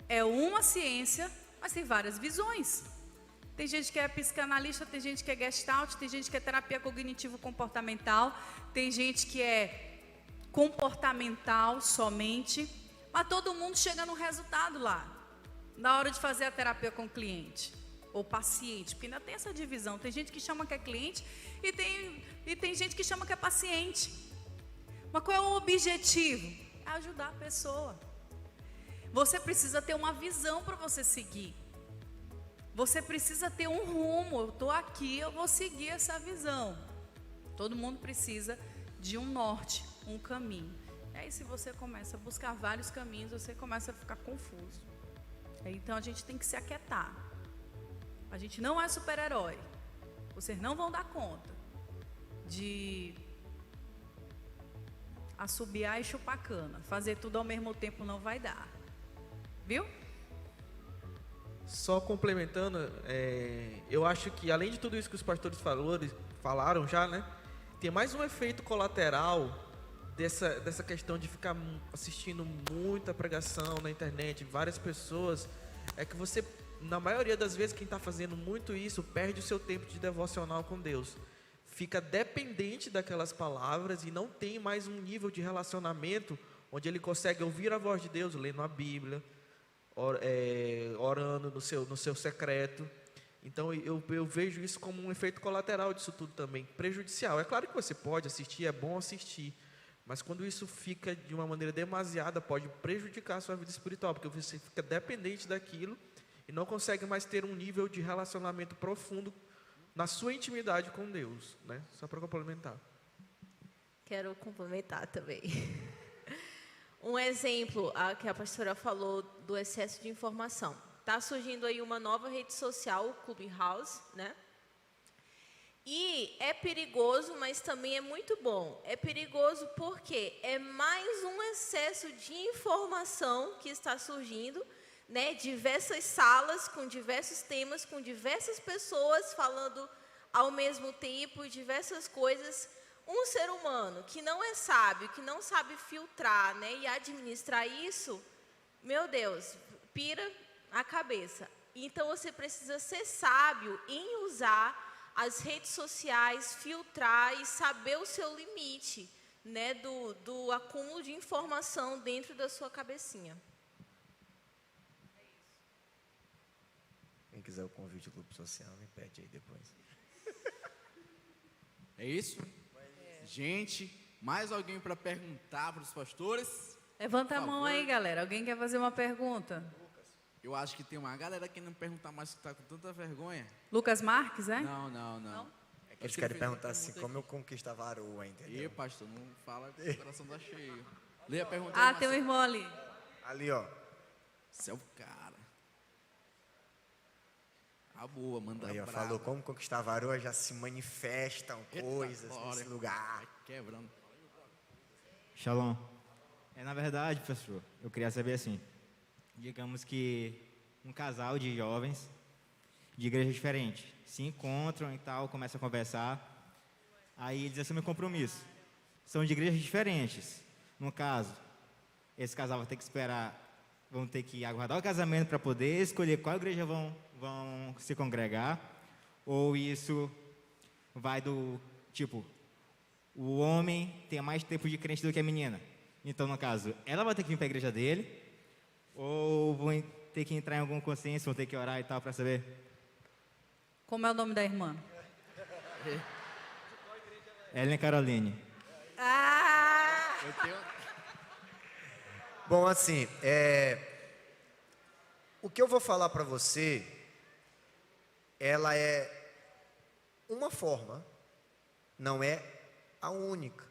é uma ciência, mas tem várias visões. Tem gente que é psicanalista, tem gente que é gestalt, tem gente que é terapia cognitivo-comportamental, tem gente que é comportamental somente, mas todo mundo chega no resultado lá, na hora de fazer a terapia com o cliente ou paciente, porque ainda tem essa divisão. Tem gente que chama que é cliente e tem gente que chama que é paciente. Mas qual é o objetivo? É ajudar a pessoa. Você precisa ter uma visão para você seguir. Você precisa ter um rumo. Eu estou aqui, eu vou seguir essa visão. Todo mundo precisa de um norte, um caminho. E aí, se você começa a buscar vários caminhos, você começa a ficar confuso. Então, a gente tem que se aquietar. A gente não é super-herói. Vocês não vão dar conta de assobiar e chupar cana. Fazer tudo ao mesmo tempo não vai dar. Viu? Só complementando, eu acho que além de tudo isso que os pastores falaram já, né? Tem mais um efeito colateral dessa questão de ficar assistindo muita pregação na internet, várias pessoas, é que você, na maioria das vezes, quem está fazendo muito isso, perde o seu tempo de devocional com Deus. Fica dependente daquelas palavras e não tem mais um nível de relacionamento onde ele consegue ouvir a voz de Deus, lendo a Bíblia, orando no seu secreto. Então eu vejo isso como um efeito colateral disso tudo também, prejudicial. É claro que você pode assistir, é bom assistir, mas quando isso fica de uma maneira demasiada, pode prejudicar a sua vida espiritual, porque você fica dependente daquilo e não consegue mais ter um nível de relacionamento profundo na sua intimidade com Deus, né? Só para complementar. Quero complementar também. Um exemplo que a pastora falou do excesso de informação. Está surgindo aí uma nova rede social, o Clubhouse, né? E é perigoso, mas também é muito bom. É perigoso porque é mais um excesso de informação que está surgindo, né? Diversas salas com diversos temas, com diversas pessoas falando ao mesmo tempo, diversas coisas. Um ser humano que não é sábio, que não sabe filtrar, né, e administrar isso, meu Deus, pira a cabeça. Então você precisa ser sábio em usar as redes sociais, filtrar e saber o seu limite, né, do acúmulo de informação dentro da sua cabecinha. Quem quiser o convite do grupo social, me pede aí depois. É isso? Gente, mais alguém para perguntar para os pastores? Levanta a Por mão favor. aí, galera. Alguém quer fazer uma pergunta? Eu acho que tem uma galera que não perguntar mais que está com tanta vergonha. Lucas Marques, é? Não. É que Eles ele querem fez perguntar uma assim, pergunta como eu aqui. conquisto a varoa, Ih, entendeu? pastor, não fala que o coração tá cheio. Lê a pergunta Ah, aí, tem um Marcelo. irmão ali. Ali, ó. Você é o cara. A boa, manda Aí, ó, brava. falou como conquistar a varoa, já se manifestam Eita coisas glória. nesse lugar. Quebrando. Shalom. Na verdade, professor, eu queria saber assim, digamos que um casal de jovens de igreja diferente se encontram e tal, começam a conversar, aí eles assumem compromisso. São de igrejas diferentes. No caso, esse casal vai ter que esperar, vão ter que aguardar o casamento para poder escolher qual igreja vão se congregar, ou isso vai do tipo, o homem tem mais tempo de crente do que a menina. Então, no caso, ela vai ter que vir para a igreja dele, ou vão ter que entrar em algum consenso, vão ter que orar e tal para saber. Como é o nome da irmã? Ellen Caroline. Ah! Eu tenho... Bom, assim, o que eu vou falar para você, ela é uma forma, não é a única.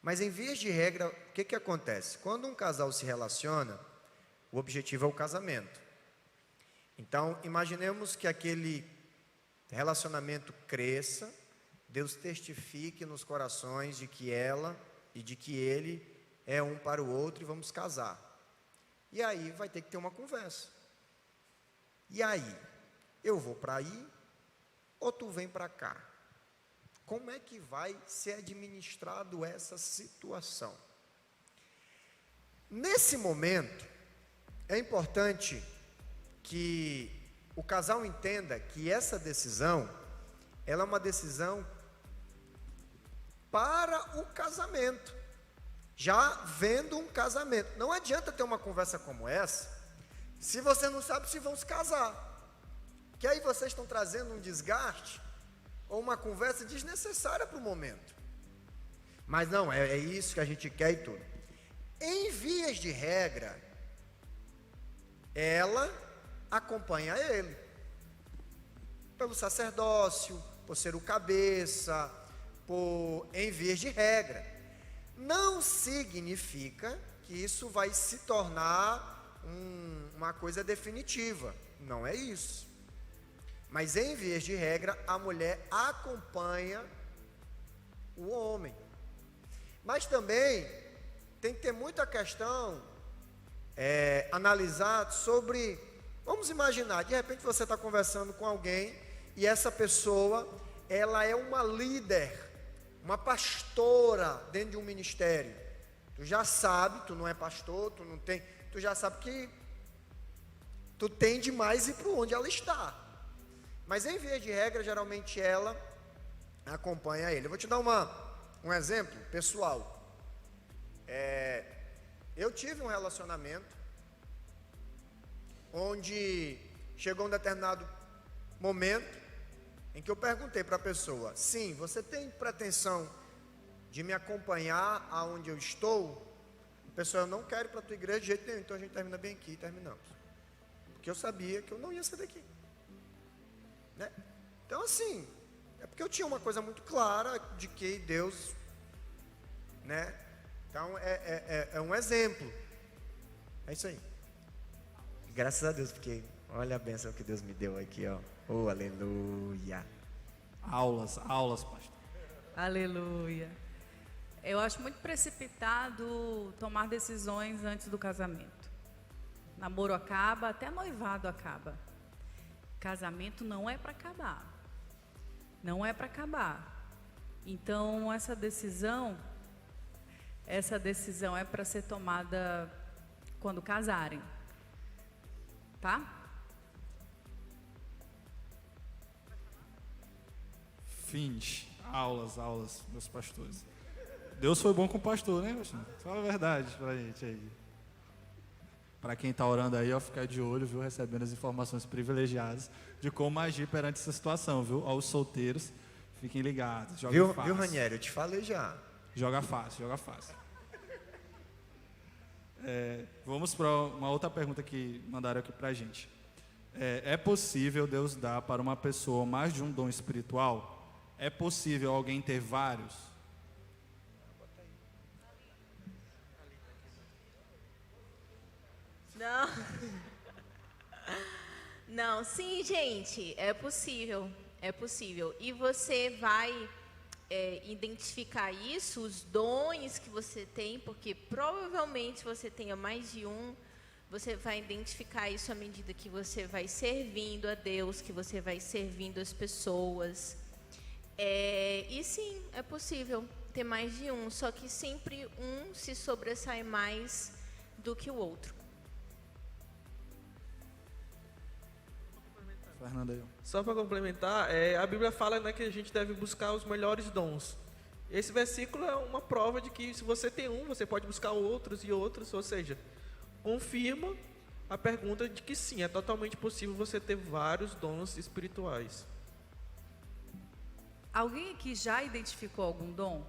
Mas em vias de regra, o que acontece? Quando um casal se relaciona, o objetivo é o casamento. Então, imaginemos que aquele relacionamento cresça, Deus testifique nos corações de que ela e de que ele é um para o outro e vamos casar. E aí vai ter que ter uma conversa. E aí, eu vou para aí ou tu vem para cá? Como é que vai ser administrado essa situação? Nesse momento, é importante que o casal entenda que essa decisão, ela é uma decisão para o casamento, já vendo um casamento. Não adianta ter uma conversa como essa, se você não sabe se vão se casar, que aí vocês estão trazendo um desgaste, ou uma conversa desnecessária para o momento. Mas não, é isso que a gente quer e tudo. Em vias de regra, ela acompanha ele, pelo sacerdócio, por ser o cabeça, em vias de regra. Não significa que isso vai se tornar uma coisa definitiva, não é isso. Mas em vias de regra, a mulher acompanha o homem. Mas também tem que ter muita questão analisar sobre, vamos imaginar, de repente você está conversando com alguém e essa pessoa, ela é uma líder, uma pastora dentro de um ministério. Tu já sabe, tu não é pastor, tu já sabe que tu tem demais ir para onde ela está. Mas em via de regra, geralmente ela acompanha ele. Eu vou te dar um exemplo pessoal. Eu tive um relacionamento onde chegou um determinado momento em que eu perguntei para a pessoa: sim, você tem pretensão de me acompanhar aonde eu estou? A pessoa: eu não quero ir para a tua igreja de jeito nenhum. Então a gente termina bem aqui e terminamos. Porque eu sabia que eu não ia sair daqui. Né? Então assim, é porque eu tinha uma coisa muito clara de que Deus, né? Então é um exemplo. É isso aí. Graças a Deus, porque olha a bênção que Deus me deu aqui, ó. Oh, aleluia. Aulas, pastor. Aleluia. Eu acho muito precipitado tomar decisões antes do casamento. Namoro acaba, até noivado acaba. Casamento não é para acabar. Não é para acabar. Então, essa decisão é para ser tomada quando casarem. Tá? Fins, aulas, meus pastores. Deus foi bom com o pastor, né, pastor? Fala a verdade pra gente aí. Para quem está orando aí, ó, ficar de olho, viu? Recebendo as informações privilegiadas de como agir perante essa situação, viu? Aos solteiros, fiquem ligados. Joga fácil. Viu, Ranieri? Eu te falei já. Joga fácil. Vamos para uma outra pergunta que mandaram aqui para a gente. É possível Deus dar para uma pessoa mais de um dom espiritual? É possível alguém ter vários? Não. Não, sim, gente, é possível. E você vai identificar isso, os dons que você tem, porque provavelmente você tenha mais de um. Você vai identificar isso à medida que você vai servindo a Deus, que você vai servindo as pessoas. E sim, é possível ter mais de um, só que sempre um se sobressai mais do que o outro. Fernando aí. Só para complementar, a Bíblia fala, né, que a gente deve buscar os melhores dons. Esse versículo é uma prova de que se você tem um, você pode buscar outros e outros, ou seja, confirma a pergunta de que sim, é totalmente possível você ter vários dons espirituais. Alguém aqui já identificou algum dom?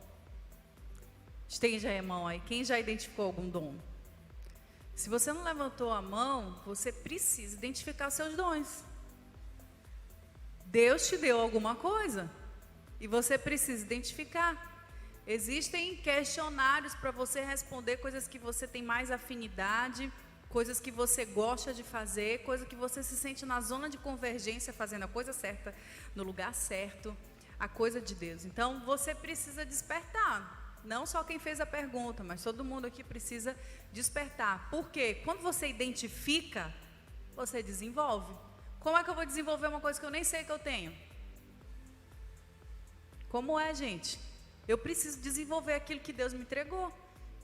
Estende a mão aí. Quem já identificou algum dom? Se você não levantou a mão, você precisa identificar seus dons. Deus te deu alguma coisa e você precisa identificar. Existem questionários para você responder coisas que você tem mais afinidade, coisas que você gosta de fazer, coisas que você se sente na zona de convergência, fazendo a coisa certa, no lugar certo, a coisa de Deus. Então, você precisa despertar. Não só quem fez a pergunta, mas todo mundo aqui precisa despertar. Por quê? Quando você identifica, você desenvolve. Como é que eu vou desenvolver uma coisa que eu nem sei que eu tenho? Como é, gente? Eu preciso desenvolver aquilo que Deus me entregou.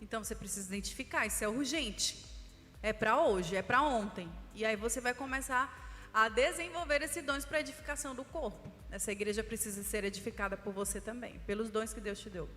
Então você precisa identificar, isso é urgente. É para hoje, é para ontem. E aí você vai começar a desenvolver esses dons para edificação do corpo. Essa igreja precisa ser edificada por você também, pelos dons que Deus te deu.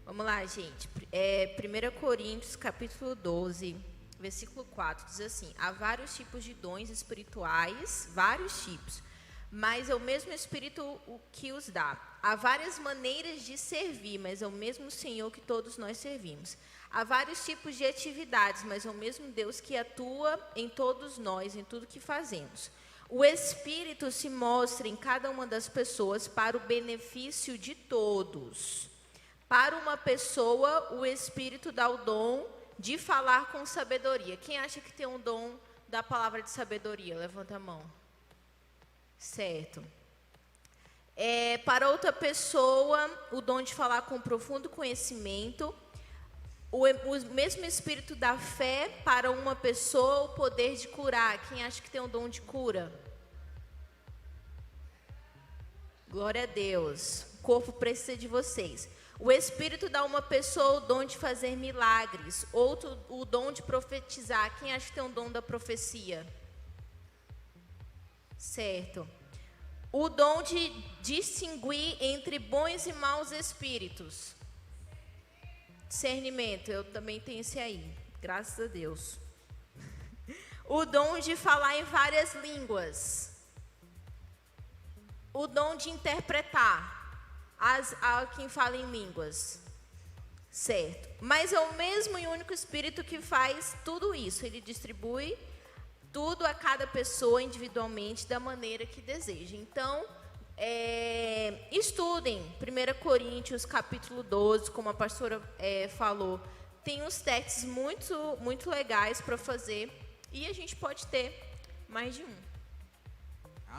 Vamos lá, gente. 1 Coríntios, capítulo 12, versículo 4, diz assim: há vários tipos de dons espirituais, vários tipos, mas é o mesmo Espírito o que os dá. Há várias maneiras de servir, mas é o mesmo Senhor que todos nós servimos. Há vários tipos de atividades, mas é o mesmo Deus que atua em todos nós, em tudo que fazemos. O Espírito se mostra em cada uma das pessoas para o benefício de todos. Para uma pessoa, o Espírito dá o dom de falar com sabedoria. Quem acha que tem um dom da palavra de sabedoria? Levanta a mão. Certo. Para outra pessoa, o dom de falar com profundo conhecimento. O mesmo Espírito dá fé para uma pessoa, o poder de curar. Quem acha que tem um dom de cura? Glória a Deus. O corpo precisa de vocês. O Espírito dá a uma pessoa o dom de fazer milagres. Outro, o dom de profetizar. Quem acha que tem um dom da profecia? Certo. O dom de distinguir entre bons e maus espíritos. Discernimento, eu também tenho esse aí. Graças a Deus. O dom de falar em várias línguas. O dom de interpretar. A quem fala em línguas, certo? Mas é o mesmo e único Espírito que faz tudo isso. Ele distribui tudo a cada pessoa individualmente da maneira que deseja. Então, estudem 1 Coríntios capítulo 12, como a pastora falou. Tem uns testes muito legais para fazer e a gente pode ter mais de um.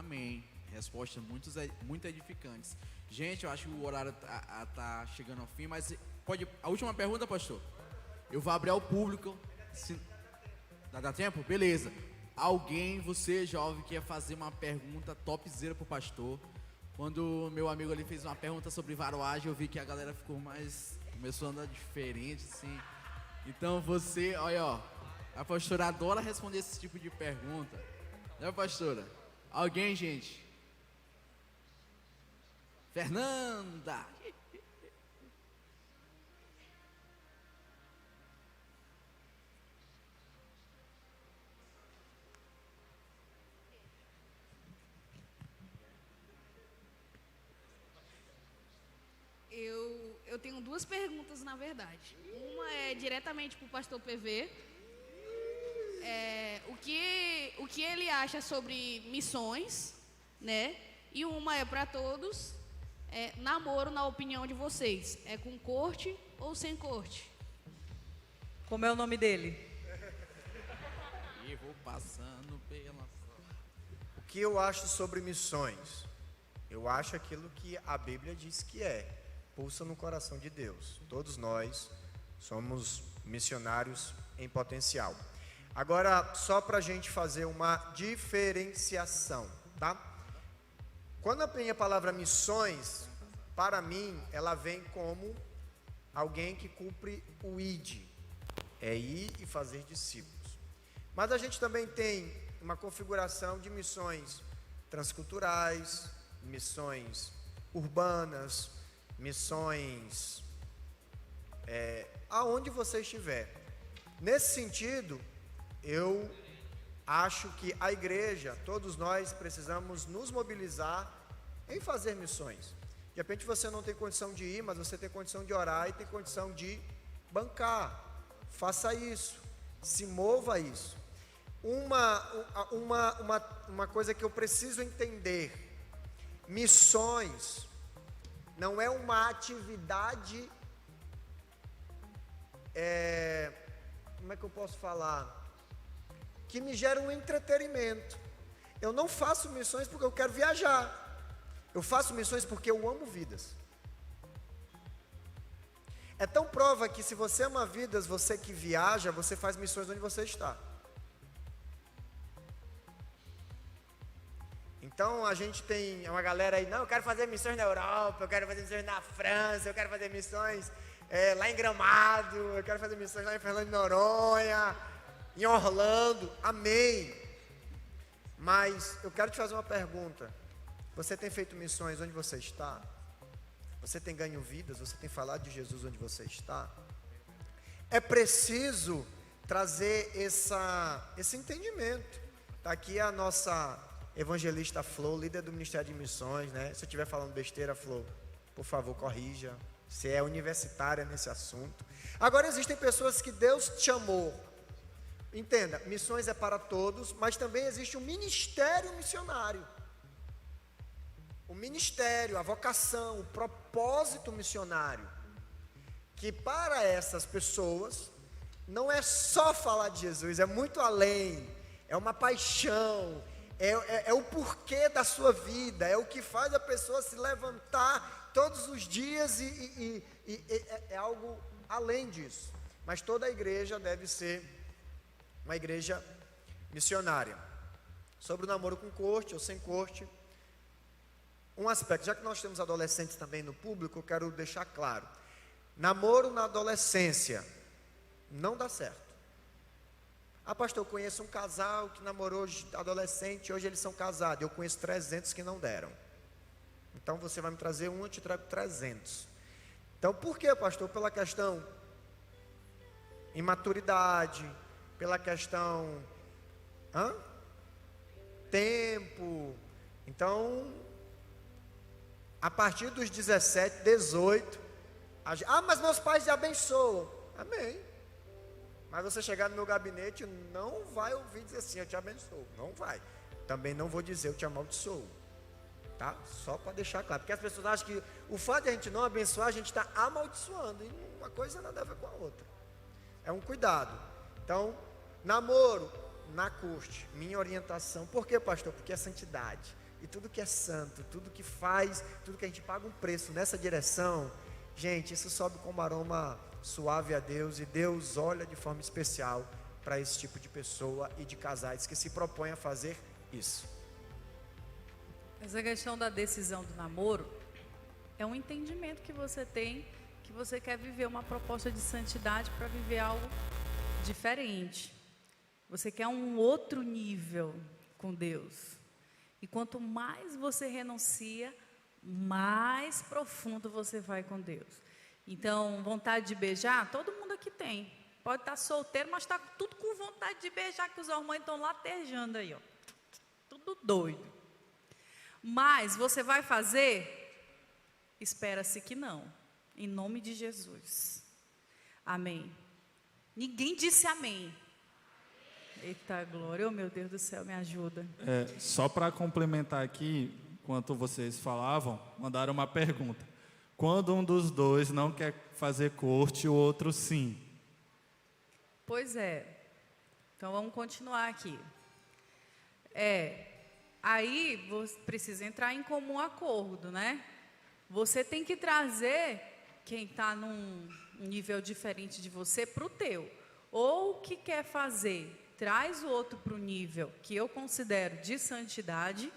Amém. Respostas muito edificantes. Gente, eu acho que o horário tá chegando ao fim, mas pode. A última pergunta, pastor? Eu vou abrir ao público. Dá tempo? Beleza. Alguém, você jovem, quer fazer uma pergunta topzera pro pastor? Quando meu amigo ali fez uma pergunta sobre varoagem, eu vi que a galera começou a andar diferente, assim. Então você, olha, ó, a pastora adora responder esse tipo de pergunta. Né, pastora? Alguém, gente? Fernanda! Eu tenho duas perguntas, na verdade. Uma é diretamente para o pastor PV. O que ele acha sobre missões, né? E uma é para todos. Namoro, na opinião de vocês, é com corte ou sem corte? Como é o nome dele? E vou passando pela... O que eu acho sobre missões? Eu acho aquilo que a Bíblia diz que é. Pulsa no coração de Deus. Todos nós somos missionários em potencial. Agora, só para a gente fazer uma diferenciação, tá? Quando vem a palavra missões, para mim, ela vem como alguém que cumpre o ID. É ir e fazer discípulos. Mas a gente também tem uma configuração de missões transculturais, missões urbanas, missões aonde você estiver. Nesse sentido, eu acho que a igreja, todos nós precisamos nos mobilizar em fazer missões. De repente você não tem condição de ir, mas você tem condição de orar e tem condição de bancar. Faça isso, se mova a isso. Uma coisa que eu preciso entender: missões não é uma atividade, como é que eu posso falar? Que me gera um entretenimento. Eu não faço missões porque eu quero viajar. Eu faço missões porque eu amo vidas. É tão prova que se você ama vidas, você que viaja, você faz missões onde você está. Então a gente tem uma galera aí, não, eu quero fazer missões na Europa, eu quero fazer missões na França, eu quero fazer missões lá em Gramado, eu quero fazer missões lá em Fernando de Noronha, em Orlando, amém. Mas eu quero te fazer uma pergunta: você tem feito missões onde você está? Você tem ganho vidas? Você tem falado de Jesus onde você está? É preciso trazer esse entendimento. Está aqui a nossa evangelista Flor, líder do Ministério de Missões, né? Se eu estiver falando besteira, Flor, por favor, corrija. Você é universitária nesse assunto. Agora, existem pessoas que Deus te chamou. Entenda, missões é para todos, mas também existe um ministério missionário. O ministério, a vocação, o propósito missionário. Que para essas pessoas, não é só falar de Jesus, é muito além. É uma paixão, é o porquê da sua vida, é o que faz a pessoa se levantar todos os dias e é algo além disso. Mas toda a igreja deve ser uma igreja missionária. Sobre o namoro com corte ou sem corte, um aspecto, já que nós temos adolescentes também no público, eu quero deixar claro: namoro na adolescência não dá certo. Ah, pastor, eu conheço um casal que namorou adolescente, hoje eles são casados. Eu conheço 300 que não deram. Então você vai me trazer um, eu te trago 300. Então por que, pastor? Pela questão imaturidade, pela questão tempo. Então, a partir dos 17, 18, mas meus pais te abençoam. Amém. Mas você chegar no meu gabinete, não vai ouvir dizer assim, eu te abençoo. Não vai. Também não vou dizer, eu te amaldiçoo. Tá? Só para deixar claro. Porque as pessoas acham que o fato de a gente não abençoar, a gente está amaldiçoando. E uma coisa nada a ver com a outra. É um cuidado. Então, namoro na corte, minha orientação. Por quê, pastor? Porque é santidade. e tudo que é santo, tudo que faz, tudo que a gente paga um preço nessa direção, gente, isso sobe como aroma suave a Deus, e Deus olha de forma especial para esse tipo de pessoa e de casais que se propõem a fazer isso. Essa questão da decisão do namoro é um entendimento que você tem, que você quer viver uma proposta de santidade para viver algo diferente. Você quer um outro nível com Deus. E quanto mais você renuncia, mais profundo você vai com Deus. Então, vontade de beijar, todo mundo aqui tem. Pode estar solteiro, mas está tudo com vontade de beijar, que os hormônios estão latejando aí, ó. Tudo doido. Mas você vai fazer? Espera-se que não. Em nome de Jesus. Amém. Ninguém disse amém. Eita glória, oh meu Deus do céu, me ajuda. Só para complementar aqui, enquanto vocês falavam, mandaram uma pergunta. Quando um dos dois não quer fazer corte, o outro sim. Pois é. Então vamos continuar aqui. Aí você precisa entrar em comum acordo, né? Você tem que trazer quem está num nível diferente de você para o teu. Ou o que quer fazer, traz o outro para o nível que eu considero de santidade,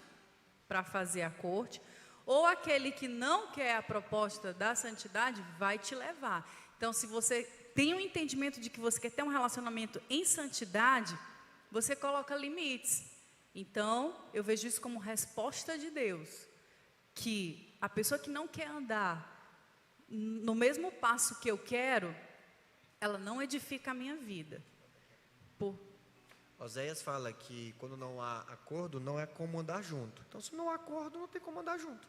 para fazer a corte. Ou aquele que não quer a proposta da santidade, vai te levar. Então, se você tem um entendimento de que você quer ter um relacionamento em santidade, você coloca limites. Então, eu vejo isso como resposta de Deus, que a pessoa que não quer andar no mesmo passo que eu quero, ela não edifica a minha vida. Oséias fala que quando não há acordo, não é como andar junto. Então, se não há acordo, não tem como andar junto.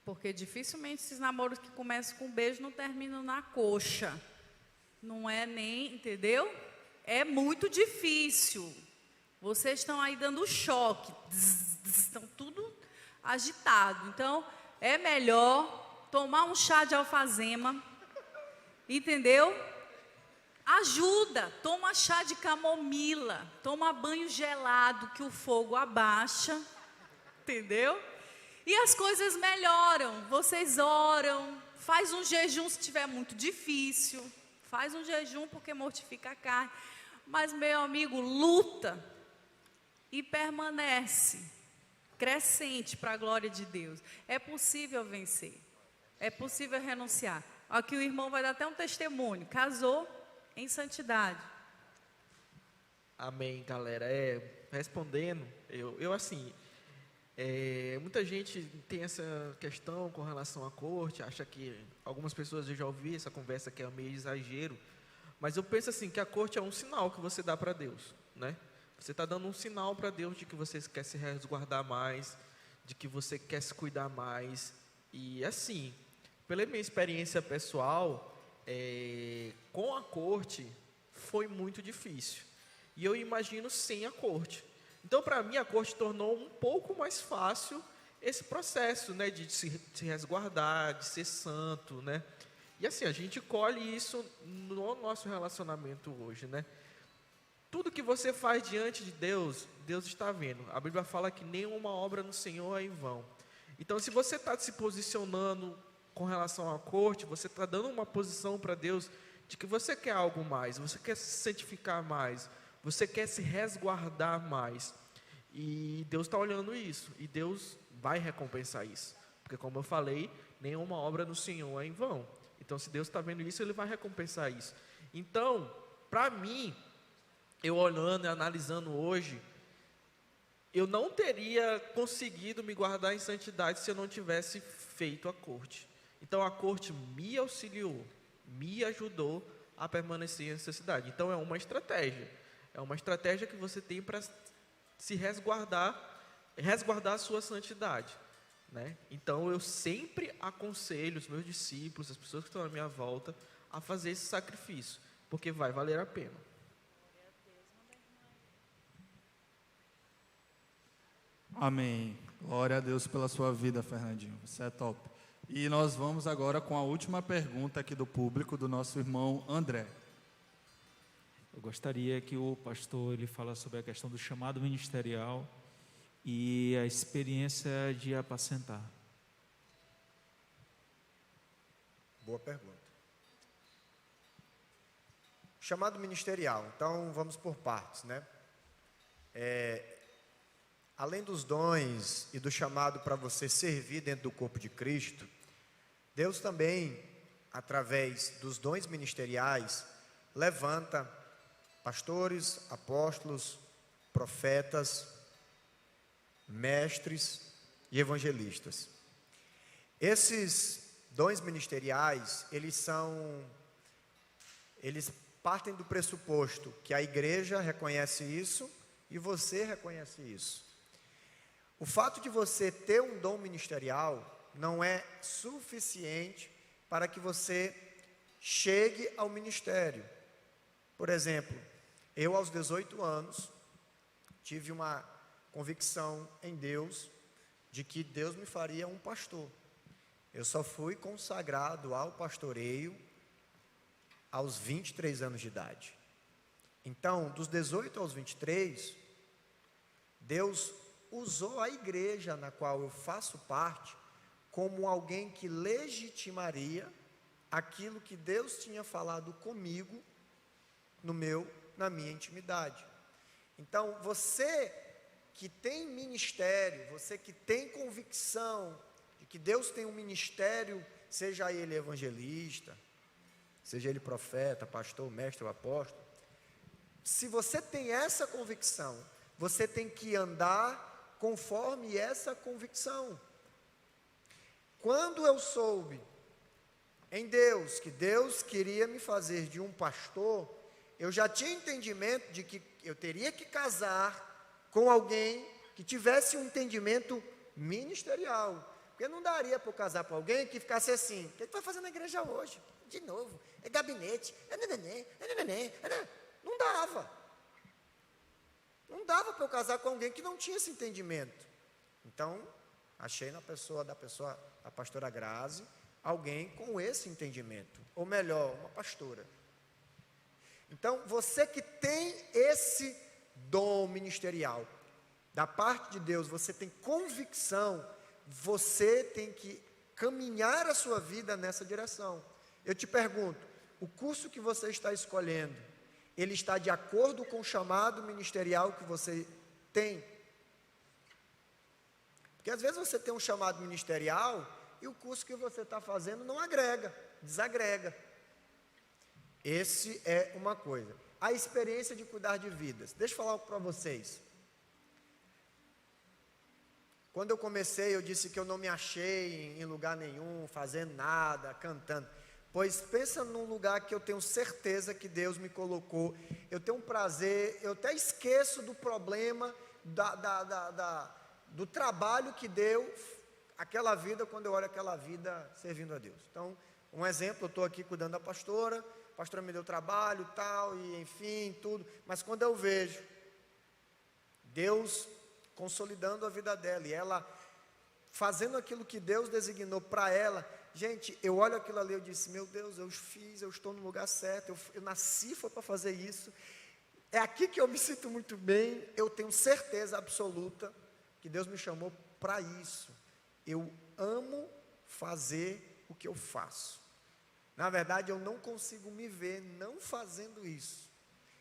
Porque dificilmente esses namoros que começam com beijo não terminam na coxa. Não é nem, entendeu? É muito difícil. Vocês estão aí dando choque. Estão tudo agitado. Então, é melhor tomar um chá de alfazema. Entendeu? Ajuda. Toma chá de camomila. Toma banho gelado que o fogo abaixa. Entendeu? E as coisas melhoram. Vocês oram. Faz um jejum se estiver muito difícil. Faz um jejum porque mortifica a carne. Mas, meu amigo, luta e permanece crescente para a glória de Deus. É possível vencer. É possível renunciar. Aqui o irmão vai dar até um testemunho. Casou em santidade. Amém, galera. Respondendo, eu assim, muita gente tem essa questão com relação à corte, acha que algumas pessoas, eu já ouvi essa conversa que é meio exagero, mas eu penso assim, que a corte é um sinal que você dá para Deus, né? Você está dando um sinal para Deus de que você quer se resguardar mais, de que você quer se cuidar mais. E assim, pela minha experiência pessoal, com a corte foi muito difícil. E eu imagino sem a corte. Então, para mim, a corte tornou um pouco mais fácil esse processo, né, de se resguardar, de ser santo, né? E assim, a gente colhe isso no nosso relacionamento hoje, né? Tudo que você faz diante de Deus, Deus está vendo. A Bíblia fala que nenhuma obra no Senhor é em vão. Então, se você está se posicionando com relação à corte, você está dando uma posição para Deus de que você quer algo mais, você quer se santificar mais, você quer se resguardar mais. E Deus está olhando isso, e Deus vai recompensar isso. Porque, como eu falei, nenhuma obra no Senhor é em vão. Então, se Deus está vendo isso, Ele vai recompensar isso. Então, para mim, eu olhando e analisando hoje, eu não teria conseguido me guardar em santidade se eu não tivesse feito a corte. Então, a corte me auxiliou, me ajudou a permanecer em santidade. Então, é uma estratégia. É uma estratégia que você tem para se resguardar a sua santidade, né? Então, eu sempre aconselho os meus discípulos, as pessoas que estão à minha volta, a fazer esse sacrifício, porque vai valer a pena. Amém. Glória a Deus pela sua vida, Fernandinho. Você é top. E nós vamos agora com a última pergunta aqui do público, do nosso irmão André. Eu gostaria que o pastor ele falasse sobre a questão do chamado ministerial e a experiência de apacentar. Boa pergunta. Chamado ministerial. Então, vamos por partes, né? Além dos dons e do chamado para você servir dentro do corpo de Cristo, Deus também, através dos dons ministeriais, levanta pastores, apóstolos, profetas, mestres e evangelistas. Esses dons ministeriais, eles partem do pressuposto que a igreja reconhece isso e você reconhece isso. O fato de você ter um dom ministerial não é suficiente para que você chegue ao ministério. Por exemplo, eu aos 18 anos tive uma convicção em Deus de que Deus me faria um pastor. Eu só fui consagrado ao pastoreio aos 23 anos de idade. Então, dos 18 aos 23, Deus usou a igreja na qual eu faço parte como alguém que legitimaria aquilo que Deus tinha falado comigo na minha intimidade. Então, você que tem ministério, você que tem convicção de que Deus tem um ministério, seja ele evangelista, seja ele profeta, pastor, mestre ou apóstolo, se você tem essa convicção, você tem que andar conforme essa convicção. Quando eu soube em Deus que Deus queria me fazer de um pastor, eu já tinha entendimento de que eu teria que casar com alguém que tivesse um entendimento ministerial. Porque não daria para eu casar com alguém que ficasse assim: o que tu vai fazer na igreja hoje? De novo, é gabinete, não dava. Não dava para eu casar com alguém que não tinha esse entendimento. Então, achei na pessoa da pastora Grazi, alguém com esse entendimento. Ou melhor, uma pastora. Então, você que tem esse dom ministerial, da parte de Deus, você tem convicção, você tem que caminhar a sua vida nessa direção. Eu te pergunto, o curso que você está escolhendo, ele está de acordo com o chamado ministerial que você tem? Porque às vezes você tem um chamado ministerial e o curso que você está fazendo não agrega, desagrega. Esse é uma coisa. A experiência de cuidar de vidas. Deixa eu falar algo para vocês. Quando eu comecei, eu disse que eu não me achei em lugar nenhum, fazendo nada, cantando. Pois pensa num lugar que eu tenho certeza que Deus me colocou. Eu tenho um prazer, eu até esqueço do problema, do trabalho que deu aquela vida, quando eu olho aquela vida servindo a Deus. Então, um exemplo, eu estou aqui cuidando da pastora, a pastora me deu trabalho, tal, e enfim, tudo. Mas quando eu vejo Deus consolidando a vida dela, e ela fazendo aquilo que Deus designou para ela, gente, eu olho aquilo ali, eu disse: meu Deus, eu fiz, eu estou no lugar certo, eu nasci foi para fazer isso, é aqui que eu me sinto muito bem, eu tenho certeza absoluta que Deus me chamou para isso. Eu amo fazer o que eu faço. Na verdade, eu não consigo me ver não fazendo isso.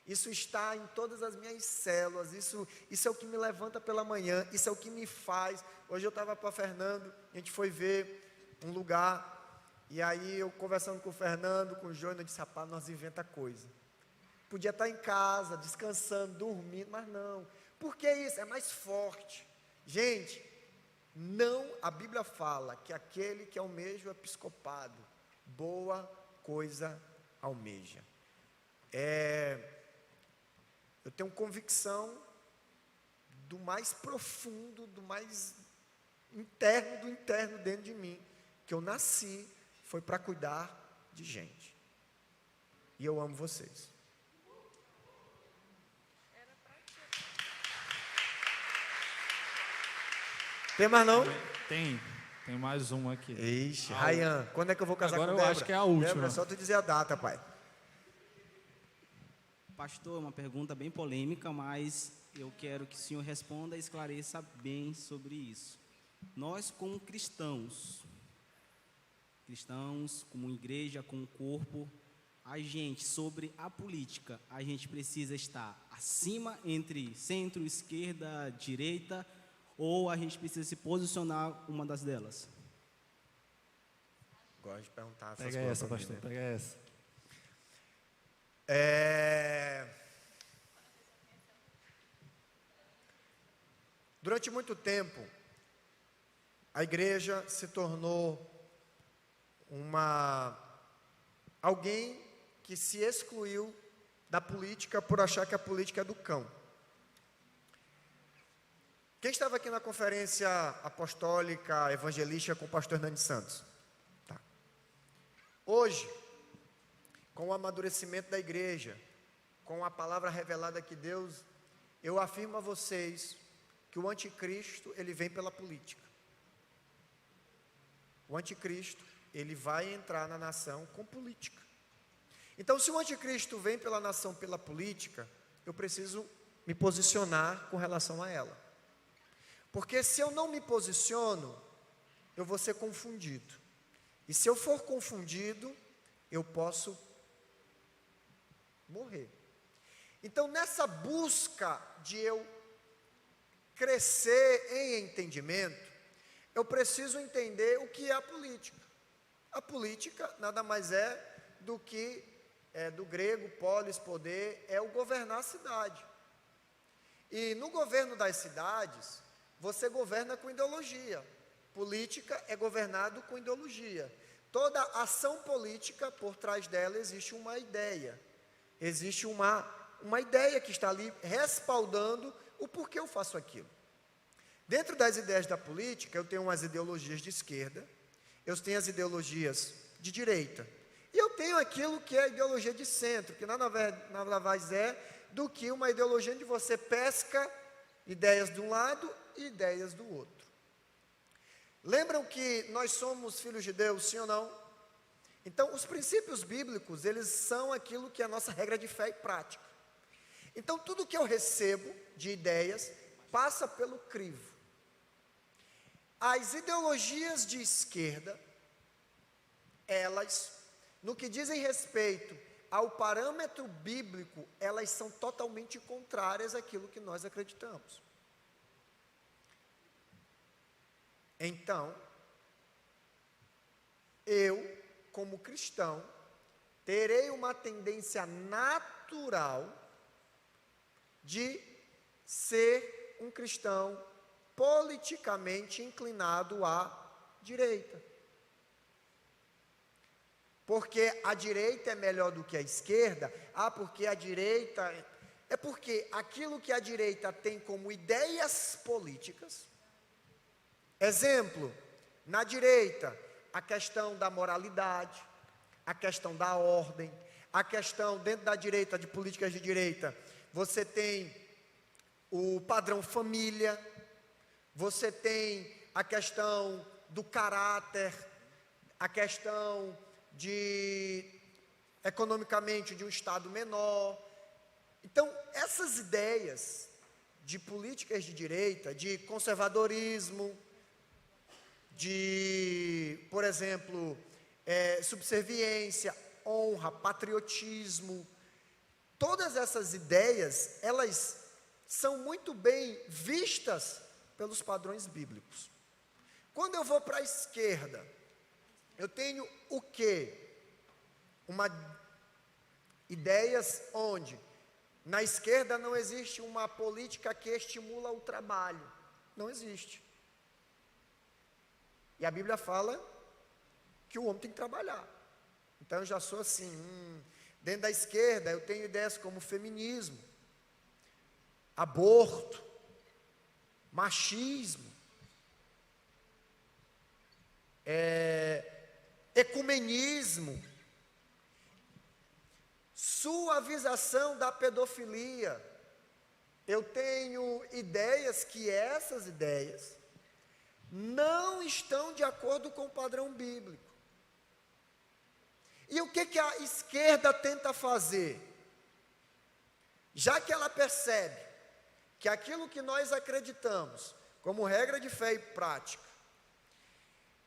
Isso está em todas as minhas células, isso é o que me levanta pela manhã, isso é o que me faz. Hoje eu estava com a Fernando, a gente foi ver um lugar, e aí eu conversando com o Fernando, com o Jônio, eu disse: rapaz, nós inventa coisa. Podia estar em casa, descansando, dormindo, mas não. Por que isso? É mais forte. Gente, não, a Bíblia fala que aquele que almeja o episcopado, boa coisa almeja. Eu tenho convicção do mais profundo, do mais interno do interno dentro de mim, que eu nasci foi para cuidar de gente. E eu amo vocês. Tem mais não? Tem mais uma aqui. Ixi, Rayan, quando é que eu vou casar Agora com eu Débora? acho que é a última. Débora, é só tu dizer a data, pai. Pastor, uma pergunta bem polêmica, mas eu quero que o senhor responda e esclareça bem sobre isso. Nós, como cristãos, como igreja, como corpo, a gente, sobre a política, a gente precisa estar acima entre centro, esquerda, direita, ou a gente precisa se posicionar uma das delas? Gosto de perguntar essas Pega coisas essa, pra mim, pastor, né? pega essa. Durante muito tempo, a igreja se tornou alguém que se excluiu da política por achar que a política é do cão. Quem estava aqui na conferência apostólica evangelística com o pastor Hernani Santos? Tá. Hoje, com o amadurecimento da igreja, com a palavra revelada que Deus, eu afirmo a vocês que o anticristo, ele vem pela política. O anticristo, ele vai entrar na nação com política. Então, se o anticristo vem pela nação pela política, eu preciso me posicionar com relação a ela. Porque se eu não me posiciono, eu vou ser confundido. E se eu for confundido, eu posso morrer. Então, nessa busca de eu crescer em entendimento, eu preciso entender o que é a política. A política nada mais é do que, do grego, polis, poder, é o governar a cidade. E no governo das cidades, você governa com ideologia. Política é governado com ideologia. Toda ação política, por trás dela, existe uma ideia. Existe uma ideia que está ali respaldando o porquê eu faço aquilo. Dentro das ideias da política, eu tenho umas ideologias de esquerda, eu tenho as ideologias de direita, e eu tenho aquilo que é a ideologia de centro, que nada mais é do que uma ideologia onde você pesca ideias de um lado e ideias do outro. Lembram que nós somos filhos de Deus, sim ou não? Então, os princípios bíblicos, eles são aquilo que é a nossa regra de fé e prática. Então, tudo que eu recebo de ideias passa pelo crivo. As ideologias de esquerda, elas, no que dizem respeito ao parâmetro bíblico, elas são totalmente contrárias àquilo que nós acreditamos. Então, eu, como cristão, terei uma tendência natural de ser um cristão politicamente inclinado à direita. Porque a direita é melhor do que a esquerda? Porque a direita... É porque aquilo que a direita tem como ideias políticas... Exemplo, na direita, a questão da moralidade, a questão da ordem, a questão, dentro da direita, de políticas de direita, você tem o padrão família, você tem a questão do caráter, a questão economicamente, de um Estado menor. Então, essas ideias de políticas de direita, de conservadorismo, por exemplo, subserviência, honra, patriotismo, todas essas ideias, elas são muito bem vistas pelos padrões bíblicos. Quando eu vou para a esquerda, eu tenho o quê? Ideias onde, na esquerda não existe uma política que estimula o trabalho, não existe. E a Bíblia fala que o homem tem que trabalhar. Então eu já sou assim, dentro da esquerda eu tenho ideias como feminismo, aborto, machismo, ecumenismo, suavização da pedofilia. Eu tenho ideias que essas ideias não estão de acordo com o padrão bíblico. E o que a esquerda tenta fazer? Já que ela percebe que aquilo que nós acreditamos como regra de fé e prática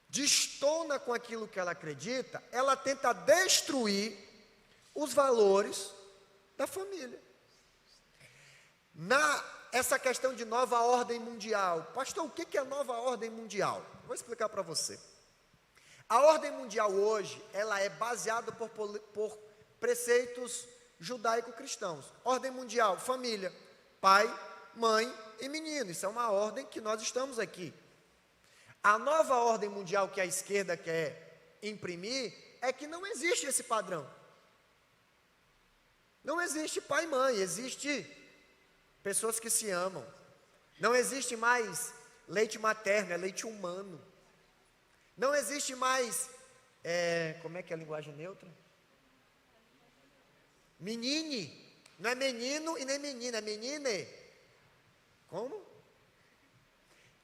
destona com aquilo que ela acredita, ela tenta destruir os valores da família. Essa questão de nova ordem mundial. Pastor, o que é nova ordem mundial? Vou explicar para você. A ordem mundial hoje, ela é baseada por preceitos judaico-cristãos. Ordem mundial, família, pai, mãe e menino. Isso é uma ordem que nós estamos aqui. A nova ordem mundial que a esquerda quer imprimir é que não existe esse padrão. Não existe pai e mãe, existe pessoas que se amam. Não existe mais leite materno, é leite humano. Não existe mais, como é que é a linguagem neutra? Menine, não é menino e nem menina, é menine. Como?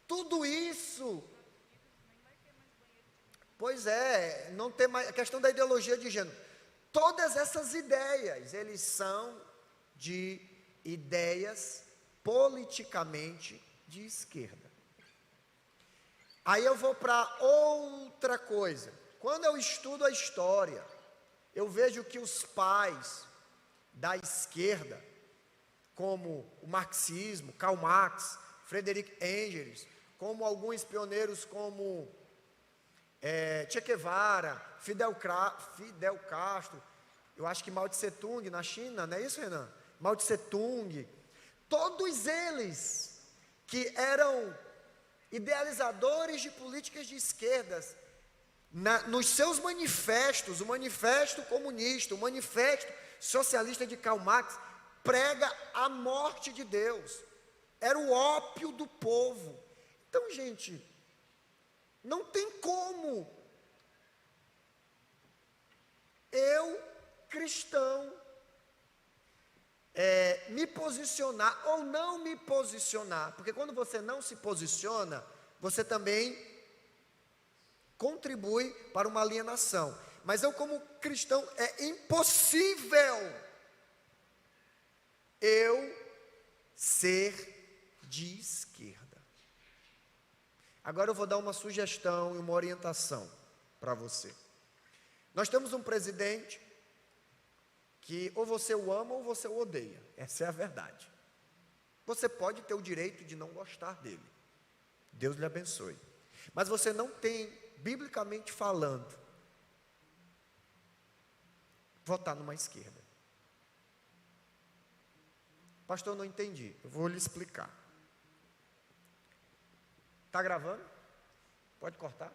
Tudo isso. Pois é, não tem mais, a questão da ideologia de gênero. Todas essas ideias, eles são de ideias politicamente de esquerda. Aí eu vou para outra coisa. Quando eu estudo a história, eu vejo que os pais da esquerda, como o marxismo, Karl Marx, Friedrich Engels, como alguns pioneiros como Che Guevara, Fidel Castro, eu acho que Mao Tse Tung na China, não é isso, Renan? Mao Tse Tung, todos eles que eram idealizadores de políticas de esquerdas, nos seus manifestos, o manifesto comunista, o manifesto socialista de Karl Marx, prega a morte de Deus, era o ópio do povo. Então, gente, não tem como eu, cristão, me posicionar ou não me posicionar, porque quando você não se posiciona, você também contribui para uma alienação. Mas eu, como cristão, é impossível eu ser de esquerda. Agora eu vou dar uma sugestão e uma orientação para você. Nós temos um presidente que ou você o ama ou você o odeia. Essa é a verdade. Você pode ter o direito de não gostar dele. Deus lhe abençoe. Mas você não tem, biblicamente falando, votar numa esquerda. Pastor, eu não entendi. Eu vou lhe explicar. Está gravando? Pode cortar?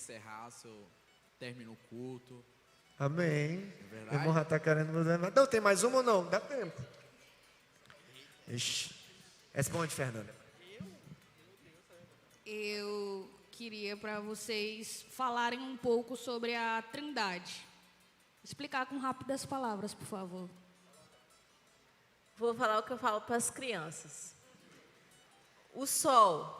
encerrar, se eu termino o culto. Amém. É O verdade? irmão já está querendo mudar. Não, tem mais uma ou não? Dá tempo. Ixi. Responde, Fernanda. Eu queria para vocês falarem um pouco sobre a Trindade. Explicar com rápidas palavras, por favor. Vou falar o que eu falo para as crianças. O sol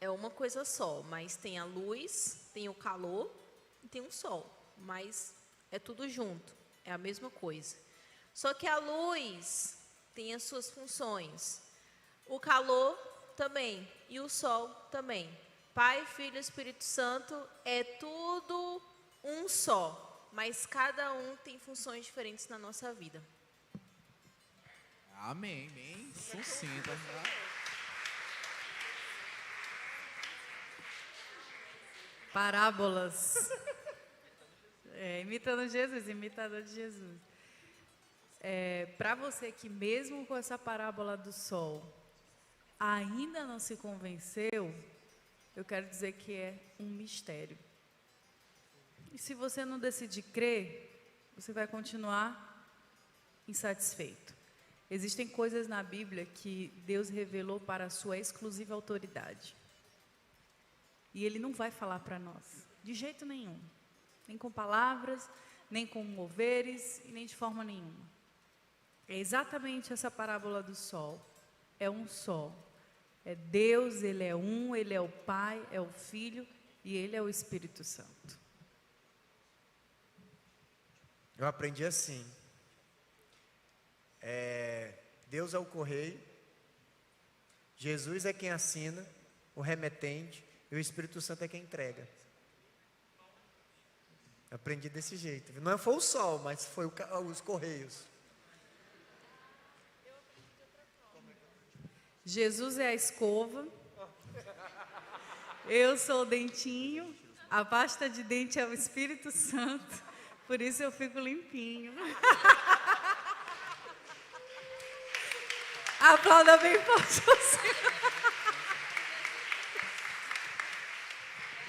é uma coisa só, mas tem a luz, tem o calor e tem o sol. Mas é tudo junto, é a mesma coisa. Só que a luz tem as suas funções. O calor também e o sol também. Pai, Filho e Espírito Santo é tudo um só, mas cada um tem funções diferentes na nossa vida. Amém, bem sucinta. Tá? Parábolas. Imitando Jesus, imitador de Jesus. Para você que mesmo com essa parábola do sol ainda não se convenceu, eu quero dizer que é um mistério. E se você não decidir crer, você vai continuar insatisfeito. Existem coisas na Bíblia que Deus revelou para a sua exclusiva autoridade. E Ele não vai falar para nós, de jeito nenhum. Nem com palavras, nem com moveres, e nem de forma nenhuma. É exatamente essa parábola do sol. É um só. É Deus, Ele é um, Ele é o Pai, é o Filho e Ele é o Espírito Santo. Eu aprendi assim. Deus é o correio, Jesus é quem assina, o remetente, e o Espírito Santo é quem entrega. Eu aprendi desse jeito. Não foi o sol, mas foi os correios. Jesus é a escova, eu sou o dentinho, a pasta de dente é o Espírito Santo, por isso eu fico limpinho. Aplauda bem forte você.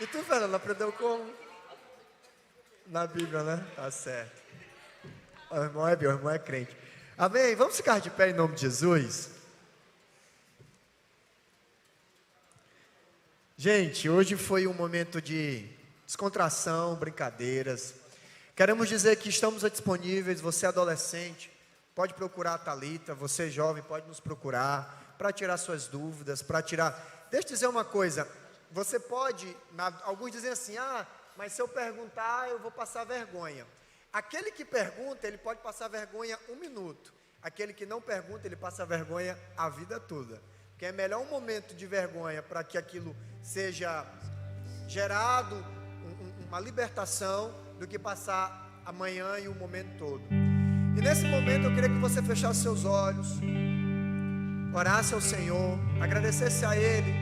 E tu, Fernanda, aprendeu como? Na Bíblia, né? Tá certo. O irmão é meu, o irmão é crente. Amém? Vamos ficar de pé em nome de Jesus? Gente, hoje foi um momento de descontração, brincadeiras. Queremos dizer que estamos disponíveis, você adolescente, pode procurar a Thalita, você jovem, pode nos procurar, para tirar suas dúvidas, para tirar... Deixa eu dizer uma coisa, você pode, alguns dizem assim, mas se eu perguntar, eu vou passar vergonha. Aquele que pergunta, ele pode passar vergonha 1 minuto. Aquele que não pergunta, ele passa vergonha a vida toda. Porque é melhor um momento de vergonha para que aquilo seja gerado, uma libertação, do que passar amanhã e o momento todo. E nesse momento eu queria que você fechasse seus olhos, orasse ao Senhor, agradecesse a Ele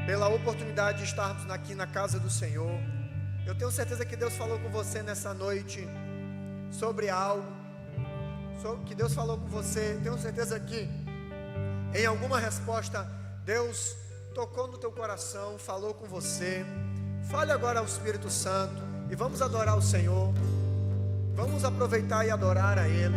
pela oportunidade de estarmos aqui na casa do Senhor. Eu tenho certeza que Deus falou com você nessa noite sobre algo, que Deus falou com você. Tenho certeza que em alguma resposta Deus tocou no teu coração, falou com você. Fale agora ao Espírito Santo e vamos adorar o Senhor. Vamos aproveitar e adorar a Ele.